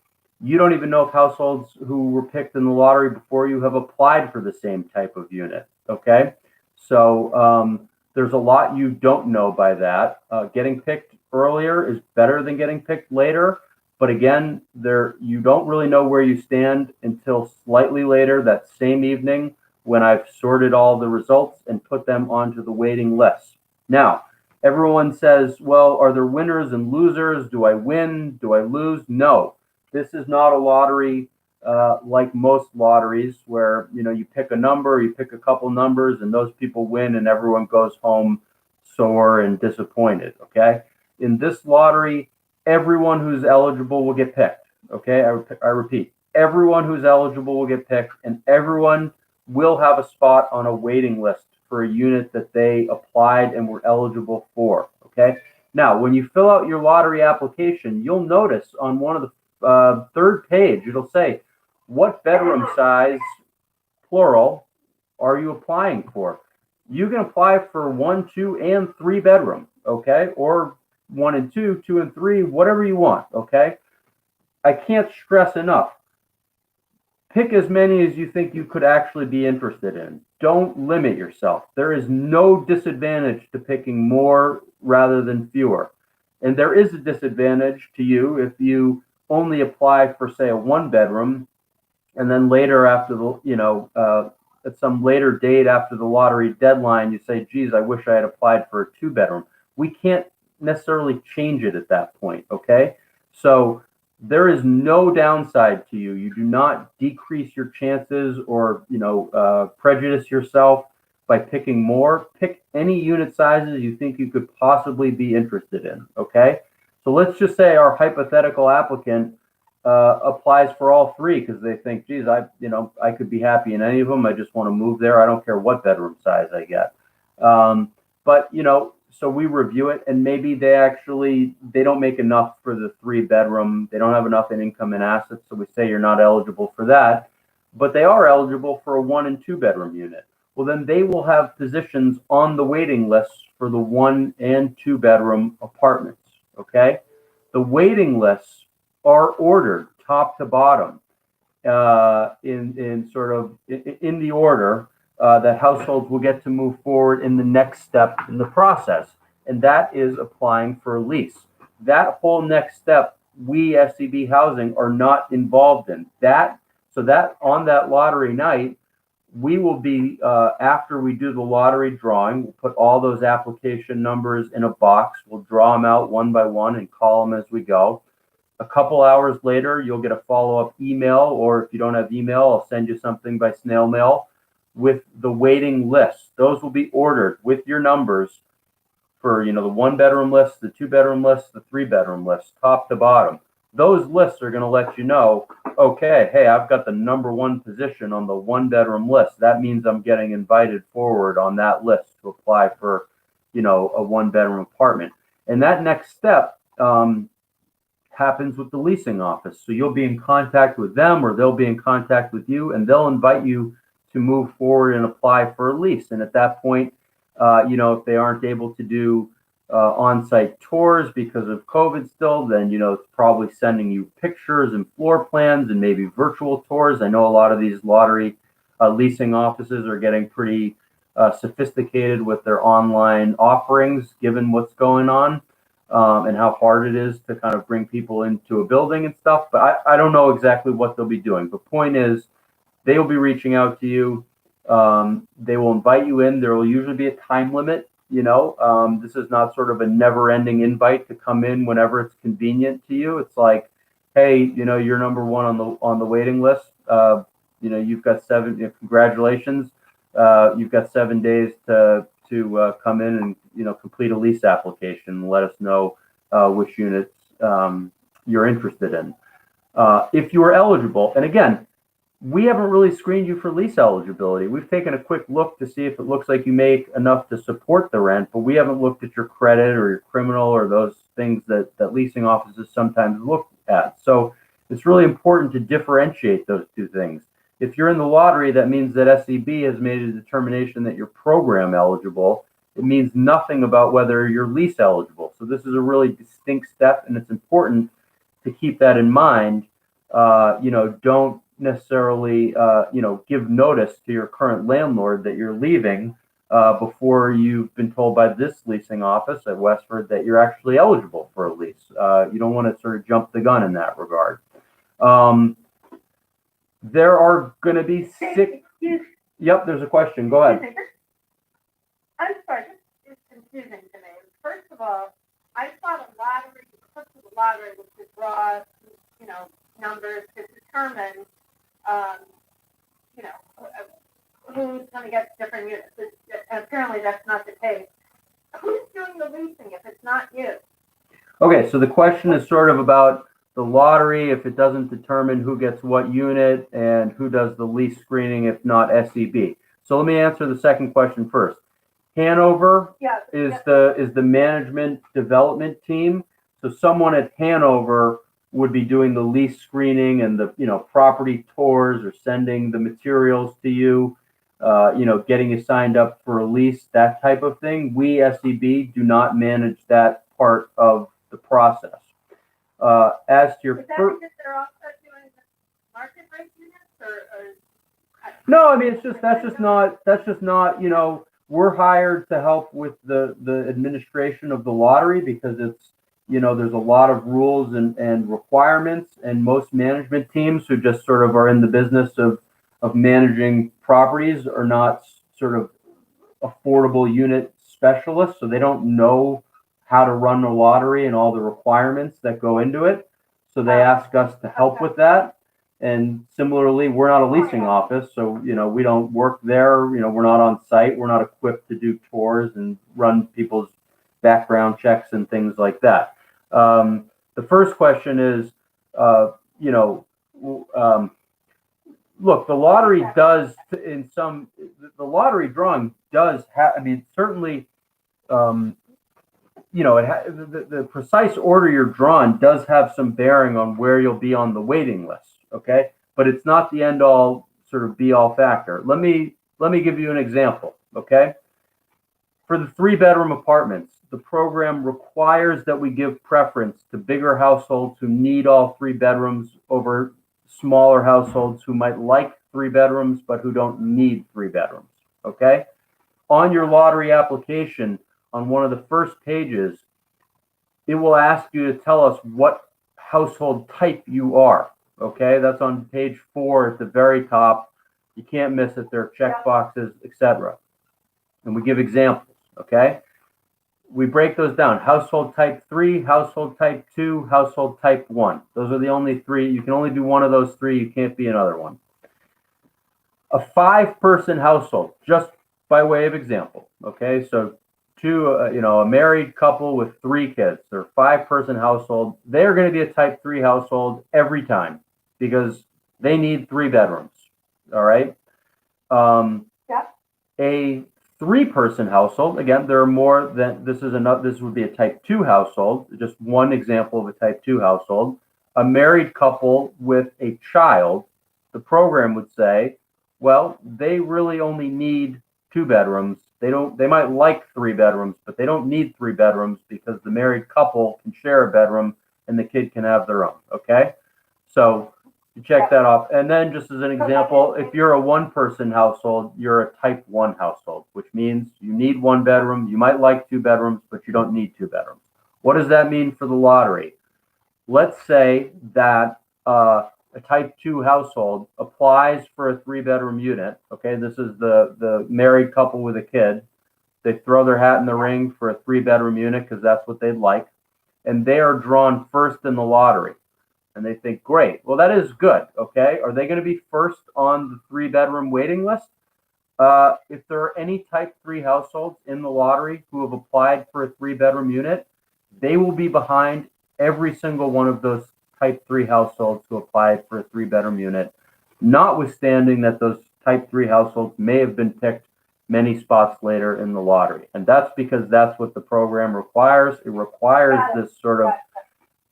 Speaker 1: You don't even know if households who were picked in the lottery before you have applied for the same type of unit. Okay, so there's a lot you don't know by that. Getting picked earlier is better than getting picked later. But again, you don't really know where you stand until slightly later that same evening when I've sorted all the results and put them onto the waiting list. Now, everyone says, well, are there winners and losers? Do I win? Do I lose? No, this is not a lottery like most lotteries where, you pick a number, you pick a couple numbers, and those people win and everyone goes home sore and disappointed, okay? In this lottery, everyone who's eligible will get picked. Okay, I repeat, everyone who's eligible will get picked, and everyone will have a spot on a waiting list for a unit that they applied and were eligible for. Okay, now when you fill out your lottery application, you'll notice on one of the third page, it'll say, what bedroom size, plural, are you applying for? You can apply for 1, 2, and 3 bedroom. Okay, or 1 and 2, 2 and 3, whatever you want. Okay, I can't stress enough. Pick as many as you think you could actually be interested in. Don't limit yourself. There is no disadvantage to picking more rather than fewer. And there is a disadvantage to you if you only apply for, say, a 1 bedroom, and then later after the, at some later date after the lottery deadline, you say, geez, I wish I had applied for a 2 bedroom. We can't necessarily change it at that point. Okay, so there is no downside to you. You do not decrease your chances or prejudice yourself by picking more. Pick any unit sizes you think you could possibly be interested in. Okay, so let's just say our hypothetical applicant applies for all 3 because they think, geez, I could be happy in any of them. I just want to move there. I don't care what bedroom size I get. But so we review it, and maybe they don't make enough for the 3 bedroom. They don't have enough in income and assets, so we say you're not eligible for that. But they are eligible for a 1 and 2 bedroom unit. Well, then they will have positions on the waiting list for the 1 and 2 bedroom apartments. Okay, the waiting lists are ordered top to bottom in the order that households will get to move forward in the next step in the process, and that is applying for a lease. That whole next step, we SCB Housing are not involved in that. So that on that lottery night, we will be, after we do the lottery drawing, we'll put all those application numbers in a box. We'll draw them out one by one and call them as we go. A couple hours later, you'll get a follow-up email, or if you don't have email, I'll send you something by snail mail with the waiting list. Those will be ordered with your numbers for, the 1 bedroom list, the 2 bedroom list, the 3 bedroom list, top to bottom. Those lists are going to let you know, okay, hey, I've got the number 1 position on the 1 bedroom list. That means I'm getting invited forward on that list to apply for, a 1 bedroom apartment. And that next step happens with the leasing office. So you'll be in contact with them, or they'll be in contact with you, and they'll invite you to move forward and apply for a lease. And at that point, if they aren't able to do on-site tours because of COVID still, then, it's probably sending you pictures and floor plans and maybe virtual tours. I know a lot of these lottery leasing offices are getting pretty sophisticated with their online offerings, given what's going on and how hard it is to kind of bring people into a building and stuff. But I don't know exactly what they'll be doing. The point is, they will be reaching out to you. They will invite you in. There will usually be a time limit. This is not sort of a never-ending invite to come in whenever it's convenient to you. It's like, hey, you're number one on the waiting list. You've got congratulations. You've got 7 days to come in and complete a lease application and let us know which units you're interested in. If you are eligible, and again, we haven't really screened you for lease eligibility. We've taken a quick look to see if it looks like you make enough to support the rent, but we haven't looked at your credit or your criminal or those things that leasing offices sometimes look at. So it's really important to differentiate those two things. If you're in the lottery, that means that SEB has made a determination that you're program eligible. It means nothing about whether you're lease eligible. So this is a really distinct step, and it's important to keep that in mind. Don't necessarily give notice to your current landlord that you're leaving before you've been told by this leasing office at Westford that you're actually eligible for a lease. You don't want to sort of jump the gun in that regard. There are going to be six. Yep, there's a question. Go ahead.
Speaker 3: I'm sorry, this is confusing to me. First of all, I thought a lottery, the purpose of the lottery was to draw, numbers to determine, who's going to get different units. And apparently that's not the case. Who's doing the leasing if it's not you?
Speaker 1: Okay, so the question is sort of about the lottery, if it doesn't determine who gets what unit, and who does the lease screening if not SEB. So let me answer the second question first. Hanover is the management development team. So someone at Hanover would be doing the lease screening and the property tours, or sending the materials to you, getting you signed up for a lease, that type of thing. We SEB do not manage that part of the process. As to your
Speaker 3: is that because they're also doing the market rate units, or
Speaker 1: no, I mean that's just not we're hired to help with the administration of the lottery, because it's there's a lot of rules and requirements, and most management teams who just sort of are in the business of managing properties are not sort of affordable unit specialists, so they don't know how to run a lottery and all the requirements that go into it. So they ask us to help with that. And similarly, we're not a leasing office, so we don't work there. We're not on site. We're not equipped to do tours and run people's background checks and things like that. The first question is, look, the lottery does the lottery drawing does have. I mean, certainly, the precise order you're drawn does have some bearing on where you'll be on the waiting list. Okay, but it's not the end all sort of be all factor. Let me give you an example. Okay, for the 3-bedroom apartments, the program requires that we give preference to bigger households who need all 3 bedrooms over smaller households who might like 3 bedrooms but who don't need 3 bedrooms. Okay, on your lottery application, on one of the first pages, it will ask you to tell us what household type you are. Okay, that's on page 4 at the very top. You can't miss it. There are check boxes, etc. And we give examples. Okay, we break those down: household type 3, household type 2, household type 1. Those are the only 3. You can only do one of those 3. You can't be another one. A 5-person household, just by way of example. Okay, so a married couple with 3 kids, they're a 5-person household. They're going to be a type 3 household every time, because they need 3 bedrooms. All right. A 3-person household, again, there are more than, this would be a type 2 household, just one example of a type 2 household. A married couple with a child, the program would say, well, they really only need 2 bedrooms. They might like 3 bedrooms, but they don't need 3 bedrooms because the married couple can share a bedroom and the kid can have their own. Okay. So you check that off. And then just as an example, if you're a 1-person household, you're a type 1 household, which means you need 1 bedroom. You might like 2 bedrooms, but you don't need 2 bedrooms. What does that mean for the lottery? Let's say that a type 2 household applies for a 3-bedroom unit. Okay, this is the married couple with a kid. They throw their hat in the ring for a 3-bedroom unit because that's what they'd like. And they are drawn first in the lottery. And they think, great, well, that is good. Okay, are they going to be first on the 3-bedroom waiting list? If there are any type 3 households in the lottery who have applied for a 3-bedroom unit, they will be behind every single one of those type 3 households who applied for a 3-bedroom unit, notwithstanding that those type 3 households may have been picked many spots later in the lottery. And that's because that's what the program requires. It requires this sort of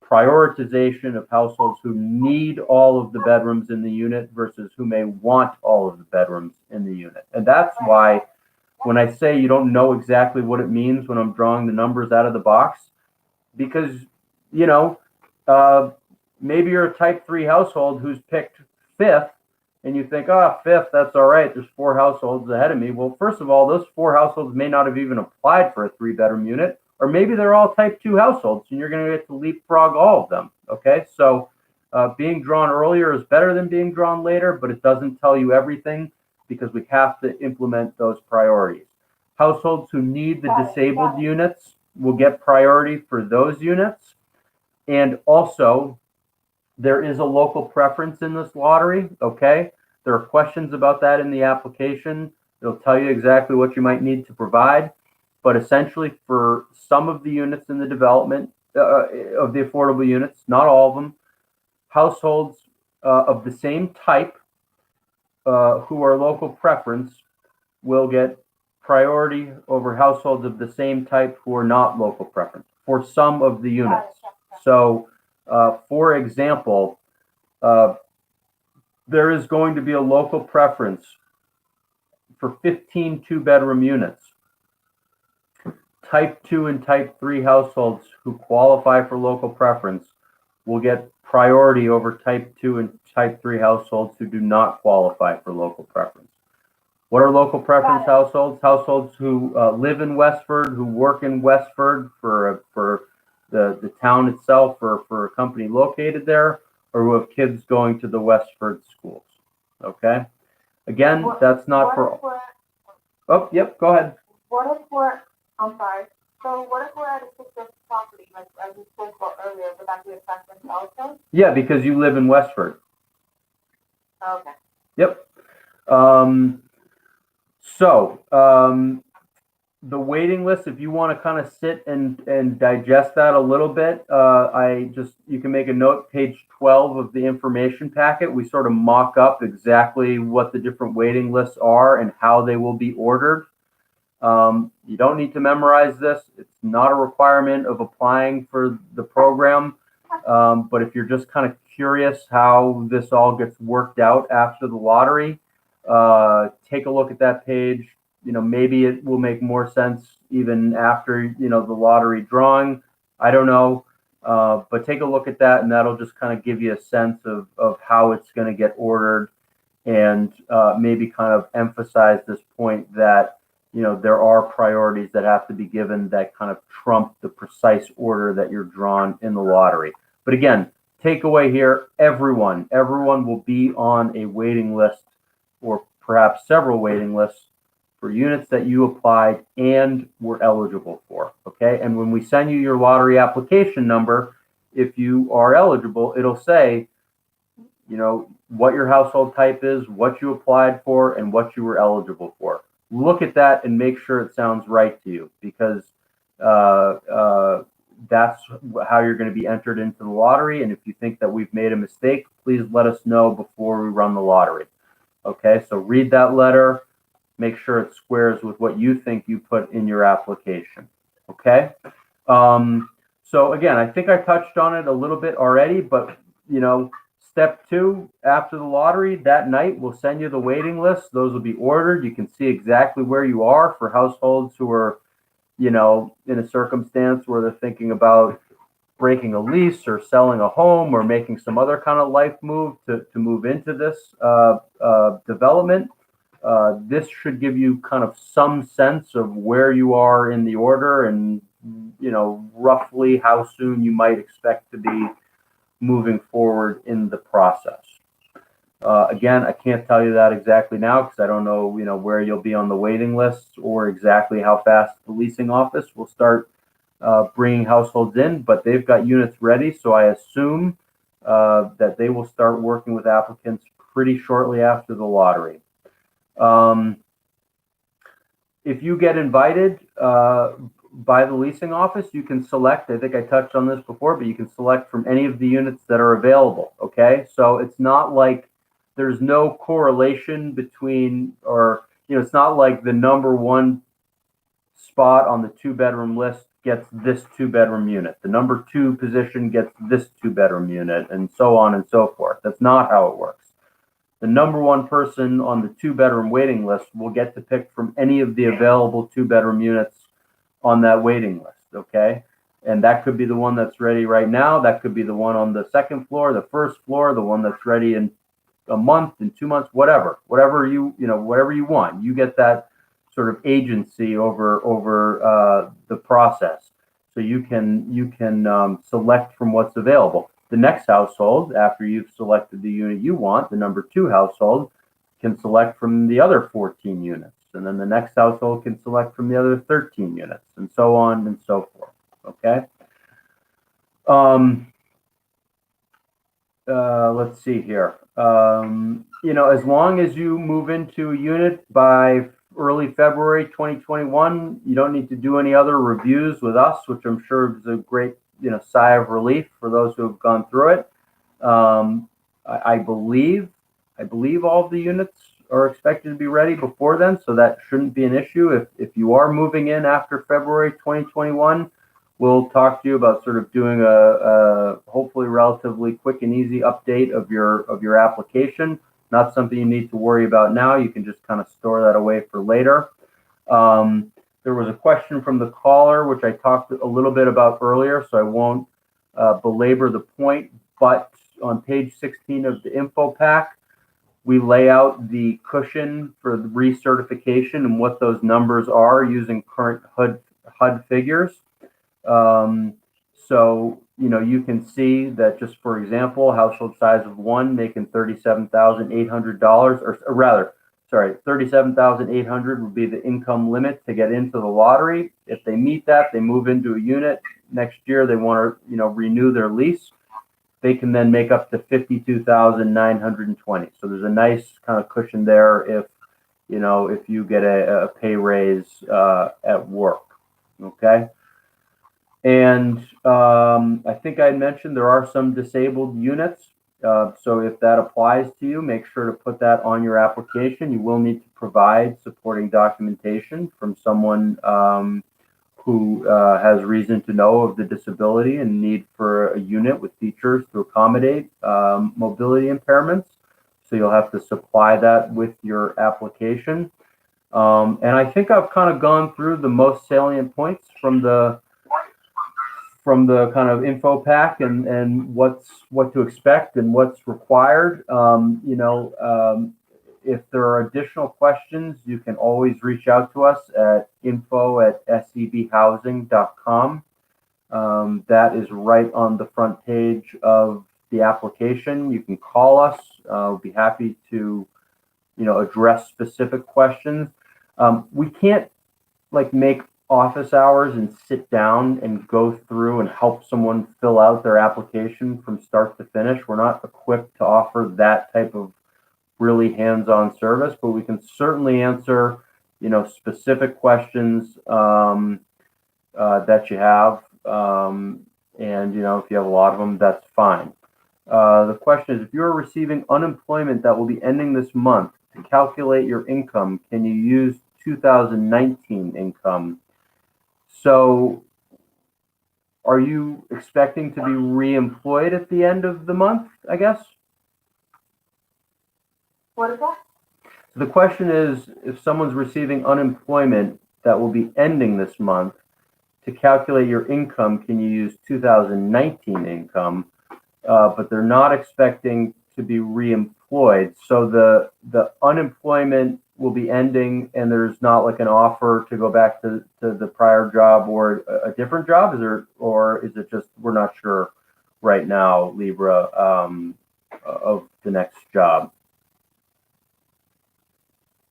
Speaker 1: prioritization of households who need all of the bedrooms in the unit versus who may want all of the bedrooms in the unit. And that's why when I say you don't know exactly what it means when I'm drawing the numbers out of the box, because, you know, maybe you're a type 3 household who's picked 5th and you think, oh, 5th, that's all right. There's 4 households ahead of me. Well, first of all, those 4 households may not have even applied for a 3-bedroom unit, or maybe they're all type 2 households and you're going to get to leapfrog all of them. Okay. So being drawn earlier is better than being drawn later, but it doesn't tell you everything because we have to implement those priorities. Households who need the disabled units will get priority for those units. And also, there is a local preference in this lottery, okay? There are questions about that in the application. It'll tell you exactly what you might need to provide. But essentially, for some of the units in the development of the affordable units, not all of them, households of the same type who are local preference will get priority over households of the same type who are not local preference for some of the units. So, for example, there is going to be a local preference for 15 2-bedroom units. Type 2 and type 3 households who qualify for local preference will get priority over type 2 and type 3 households who do not qualify for local preference. What are local preference households? Households who live in Westford, who work in Westford for the town itself or for a company located there, or who have kids going to the Westford schools. Okay? Again, that's not for... Oh, yep, go ahead.
Speaker 2: I'm sorry. So what if we're at a specific property, like as we spoke about earlier, would that be a preference also?
Speaker 1: Yeah, because you live in Westford.
Speaker 2: Okay.
Speaker 1: Yep. The waiting list, if you want to kind of sit and digest that a little bit, you can make a note, page 12 of the information packet. We sort of mock up exactly what the different waiting lists are and how they will be ordered. You don't need to memorize this. It's not a requirement of applying for the program. But if you're just kind of curious how this all gets worked out after the lottery, take a look at that page. You know, maybe it will make more sense even after, the lottery drawing. I don't know. But take a look at that and that'll just kind of give you a sense of how it's going to get ordered and maybe kind of emphasize this point that, there are priorities that have to be given that kind of trump the precise order that you're drawn in the lottery. But again, takeaway here, everyone will be on a waiting list or perhaps several waiting lists for units that you applied and were eligible for, okay? And when we send you your lottery application number, if you are eligible, it'll say, what your household type is, what you applied for, and what you were eligible for. Look at that and make sure it sounds right to you, because that's how you're going to be entered into the lottery. And if you think that we've made a mistake, please let us know before we run the lottery. Okay, so read that letter, make sure it squares with what you think you put in your application. Okay. So again, I think I touched on it a little bit already, but step 2, after the lottery, that night we'll send you the waiting list. Those will be ordered. You can see exactly where you are for households who are, in a circumstance where they're thinking about breaking a lease or selling a home or making some other kind of life move to move into this development. This should give you kind of some sense of where you are in the order and, roughly how soon you might expect to be moving forward in the process. Again, I can't tell you that exactly now because I don't know, where you'll be on the waiting list or exactly how fast the leasing office will start bringing households in, but they've got units ready. So I assume that they will start working with applicants pretty shortly after the lottery. If you get invited by the leasing office, you can select, I think I touched on this before, but you can select from any of the units that are available. Okay. So it's not like there's no correlation between, or, it's not like the number 1 spot on the 2-bedroom list gets this 2-bedroom unit. The number 2 position gets this 2-bedroom unit, and so on and so forth. That's not how it works. The number 1 person on the 2-bedroom waiting list will get to pick from any of the available 2-bedroom units on that waiting list. Okay. And that could be the one that's ready right now. That could be the one on the 2nd floor, the 1st floor, the one that's ready in a month, in 2 months, whatever you want. You get that sort of agency over the process. So you can select from what's available. The next household, after you've selected the unit you want, the number 2 household can select from the other 14 units. And then the next household can select from the other 13 units, and so on and so forth. Okay. Let's see here. As long as you move into a unit by early February 2021, you don't need to do any other reviews with us, which I'm sure is a great, sigh of relief for those who have gone through it. I believe all of the units are expected to be ready before then, so that shouldn't be an issue. If you are moving in after February 2021, we'll talk to you about sort of doing a hopefully relatively quick and easy update of your application. Not something you need to worry about now. You can just kind of store that away for later. There was a question from the caller, which I talked a little bit about earlier, so I won't belabor the point. But on page 16 of the info pack, we lay out the cushion for the recertification and what those numbers are using current HUD figures. So, you can see that, just for example, household size of 1 making $37,800, or rather, sorry, $37,800 would be the income limit to get into the lottery. If they meet that, they move into a unit. Next year, they want to, renew their lease. They can then make up to $52,920. So there's a nice kind of cushion there if you get a pay raise at work. Okay. And I think I mentioned there are some disabled units. So if that applies to you, make sure to put that on your application. You will need to provide supporting documentation from someone who has reason to know of the disability and need for a unit with features to accommodate mobility impairments. So you'll have to supply that with your application. And I think I've kind of gone through the most salient points from the kind of info pack and what to expect and what's required. If there are additional questions, you can always reach out to us at info@sebhousing.com. That is right on the front page of the application. You can call us. We'll be happy to, address specific questions. We can't make office hours and sit down and go through and help someone fill out their application from start to finish. We're not equipped to offer that type of really hands-on service, but we can certainly answer, specific questions that you have. And, if you have a lot of them, that's fine. The question is, if you're receiving unemployment that will be ending this month, to calculate your income, can you use 2019 income? So are you expecting to be reemployed at the end of the month, I guess?
Speaker 2: What is that?
Speaker 1: So the question is, if someone's receiving unemployment that will be ending this month, to calculate your income, can you use 2019 income? But they're not expecting to be reemployed. So the unemployment will be ending, and there's not like an offer to go back to the prior job or a different job. Or is it just we're not sure right now, Libra, of the next job?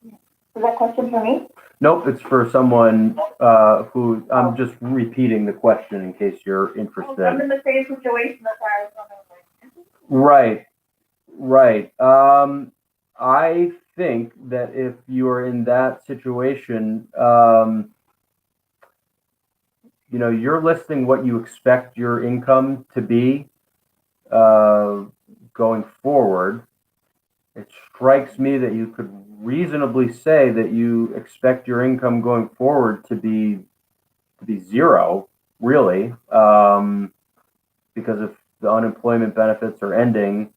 Speaker 2: Is that question for me?
Speaker 1: Nope, it's for someone who I'm just repeating the question in case you're interested.
Speaker 2: I'm in the same situation that I was wondering.
Speaker 1: Right, right. I think that if you're in that situation, you're listing what you expect your income to be going forward. It strikes me that you could reasonably say that you expect your income going forward to be zero, really, because if the unemployment benefits are ending,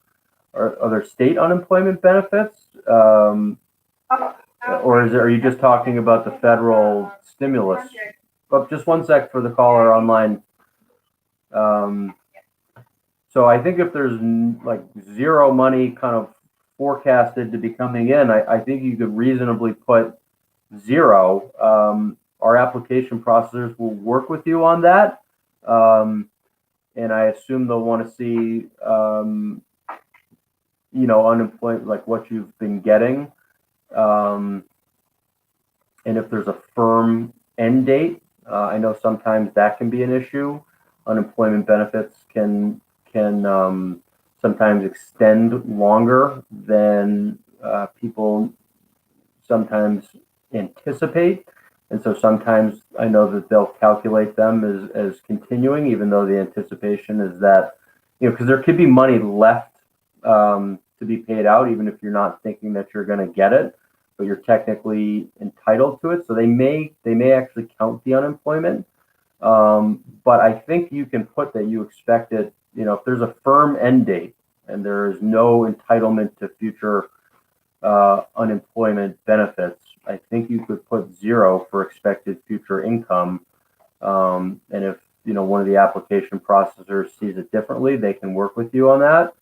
Speaker 1: are there state unemployment benefits, or are you just talking about the federal stimulus? But just one sec for the caller online. So I think if there's like zero money kind of forecasted to be coming in, I think you could reasonably put zero. Our application processors will work with you on that. And I assume they'll want to see, unemployment, like what you've been getting. And if there's a firm end date, I know sometimes that can be an issue. Unemployment benefits can sometimes extend longer than people sometimes anticipate. And so sometimes I know that they'll calculate them as continuing, even though the anticipation is that, because there could be money left to be paid out, even if you're not thinking that you're going to get it, but you're technically entitled to it. So they may actually count the unemployment. But I think you can put that you expect it, if there's a firm end date and there is no entitlement to future unemployment benefits, I think you could put zero for expected future income. And if, one of the application processors sees it differently, they can work with you on that.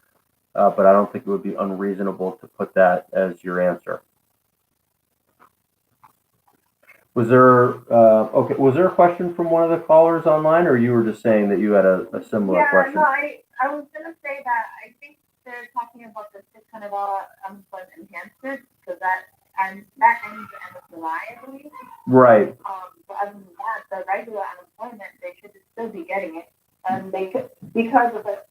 Speaker 1: But I don't think it would be unreasonable to put that as your answer. Was there a question from one of the callers online, or you were just saying that you had a similar question?
Speaker 2: No, I was going to say that I think they're talking about the $600 unemployment enhancement, because that ends at the end of July, I believe.
Speaker 1: Right.
Speaker 2: But other than that, the regular unemployment, they should still be getting it, and they could, because of the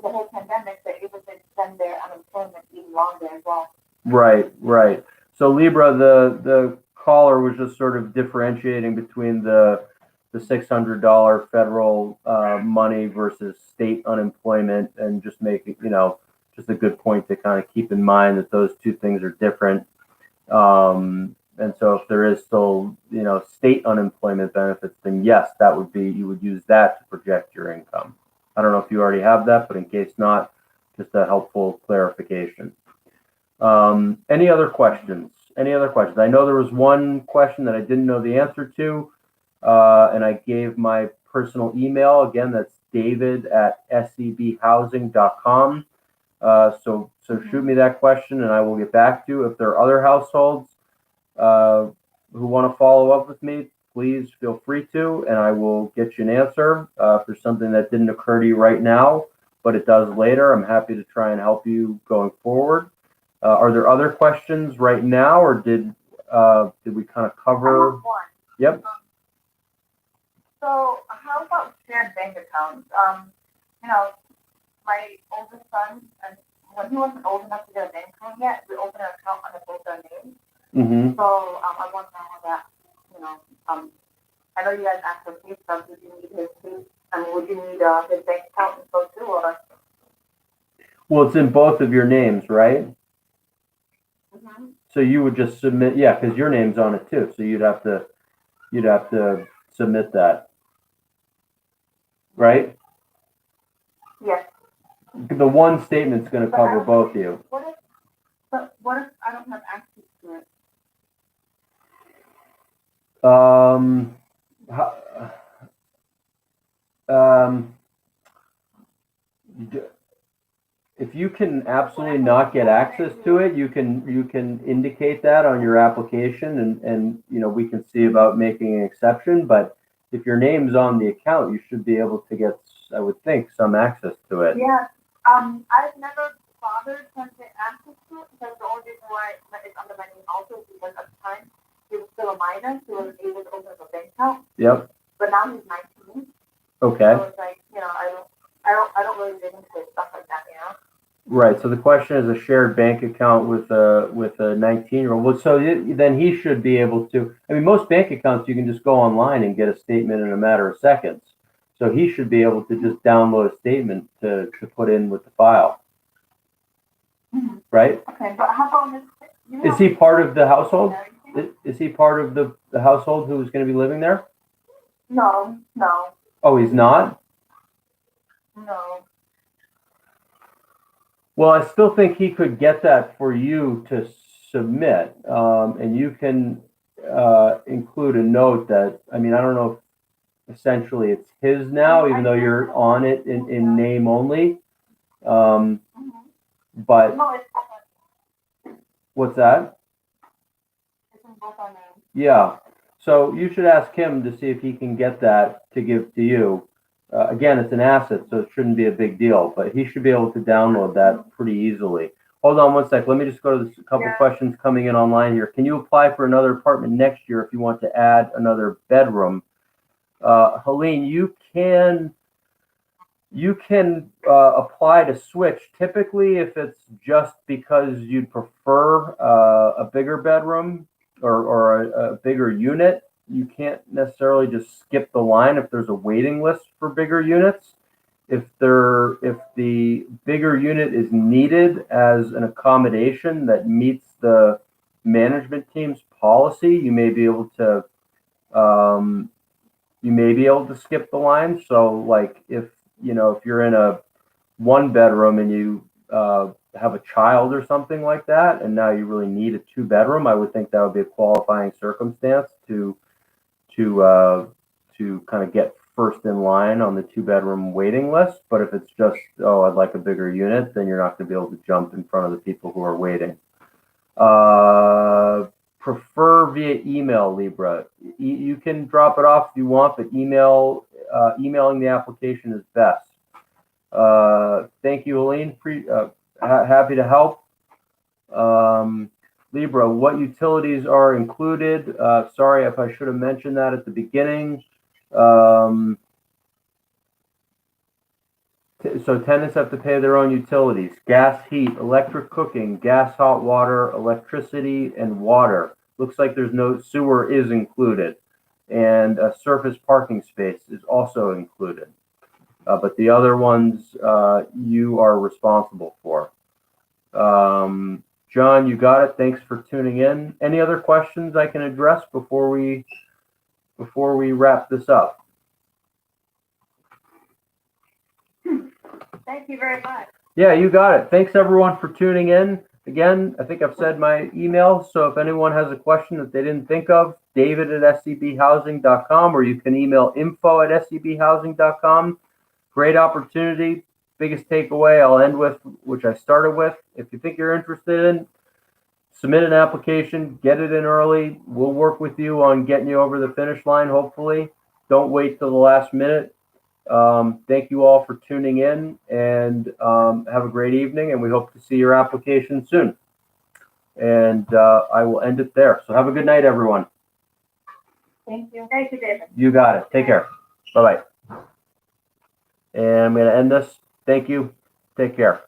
Speaker 2: whole pandemic, they're able to extend their unemployment even longer as well. Right.
Speaker 1: So Libra, the caller was just sort of differentiating between the $600 federal money versus state unemployment, and just making, just a good point to kind of keep in mind that those two things are different. And so if there is still, state unemployment benefits, then yes, that would be, you would use that to project your income. I don't know if you already have that, but in case not, just a helpful clarification. Any other questions? I know there was one question that I didn't know the answer to, and I gave my personal email. Again, that's david@sebhousing.com. So shoot me that question, and I will get back to you. If there are other households who want to follow up with me, please feel free to, and I will get you an answer. If there's something that didn't occur to you right now, but it does later, I'm happy to try and help you going forward. Are there other questions right now, or did we kind of cover?
Speaker 2: I have one.
Speaker 1: Yep.
Speaker 2: So how about shared bank accounts? My oldest son, and when he wasn't old enough to get a bank account yet, we opened an account under both our names.
Speaker 1: Mm-hmm.
Speaker 2: So I want to know how that, I know you guys asked for pay stubs. Would you need his pay? Would you need his bank account info too, or?
Speaker 1: Well, it's in both of your names, right?
Speaker 2: Mm-hmm.
Speaker 1: So you would just submit, yeah, because your name's on it too. So you'd have to submit that, right?
Speaker 2: Yes.
Speaker 1: The one statement's going to cover both of you.
Speaker 2: What if I don't have access to it?
Speaker 1: If you can absolutely not get access to it, you can indicate that on your application, and we can see about making an exception. But if your name's on the account, you should be able to get, I would think, some access to it.
Speaker 2: Yeah. I've never bothered to get access to it because the only reason why it's under my name also is because at the time he was still a minor, so he was able to open up a bank account.
Speaker 1: Yep.
Speaker 2: But now he's 19.
Speaker 1: Okay.
Speaker 2: So it's like, I don't really get into stuff like that,
Speaker 1: Right. So the question is a shared bank account with a 19-year-old. Well, so then he should be able to. I mean, most bank accounts you can just go online and get a statement in a matter of seconds. So he should be able to just download a statement to put in with the file.
Speaker 2: Mm-hmm.
Speaker 1: Right.
Speaker 2: Okay, but how about his?
Speaker 1: Is he part of the household? Is he part of the household who's going to be living there?
Speaker 2: No.
Speaker 1: Oh, he's not?
Speaker 2: No.
Speaker 1: Well, I still think he could get that for you to submit, and you can include a note that, I mean, I don't know if essentially it's his now, even though you're on it in name only. But
Speaker 2: No, it's
Speaker 1: what's that?
Speaker 2: in both our names.
Speaker 1: Yeah. So you should ask him to see if he can get that to give to you. Again, it's an asset, so it shouldn't be a big deal, but he should be able to download that pretty easily. Hold on one sec. Let me just go to a couple questions coming in online here. Can you apply for another apartment next year if you want to add another bedroom? Helene, you can apply to switch. Typically, if it's just because you'd prefer a bigger bedroom or a bigger unit, you can't necessarily just skip the line if there's a waiting list for bigger units. If the bigger unit is needed as an accommodation that meets the management team's policy, you may be able to skip the line. So, like if you're in a one bedroom and you have a child or something like that, and now you really need a 2-bedroom, I would think that would be a qualifying circumstance to kind of get first in line on the 2-bedroom waiting list. But if it's just, I'd like a bigger unit, then you're not going to be able to jump in front of the people who are waiting. Prefer via email, Libra. You can drop it off if you want, but emailing the application is best. Thank you, Helene. Happy to help. Libra, what utilities are included? Sorry if I should have mentioned that at the beginning. So tenants have to pay their own utilities: gas, heat, electric cooking, gas, hot water, electricity, and water. Looks like there's no sewer is included, and a surface parking space is also included. But the other ones you are responsible for. John, you got it. Thanks for tuning in. Any other questions I can address before we wrap this up?
Speaker 3: Thank you very much.
Speaker 1: Yeah, you got it. Thanks everyone for tuning in. Again, I think I've said my email, so if anyone has a question that they didn't think of, david@scbhousing.com, or you can email info@scbhousing.com. Great opportunity. Biggest takeaway I'll end with, which I started with. If you think you're interested in, submit an application, get it in early. We'll work with you on getting you over the finish line, hopefully. Don't wait till the last minute. Thank you all for tuning in, and have a great evening, and we hope to see your application soon. And I will end it there. So have a good night, everyone.
Speaker 2: Thank you.
Speaker 3: Thank you, David.
Speaker 1: You got it. Take care. Bye-bye. And I'm going to end this. Thank you. Take care.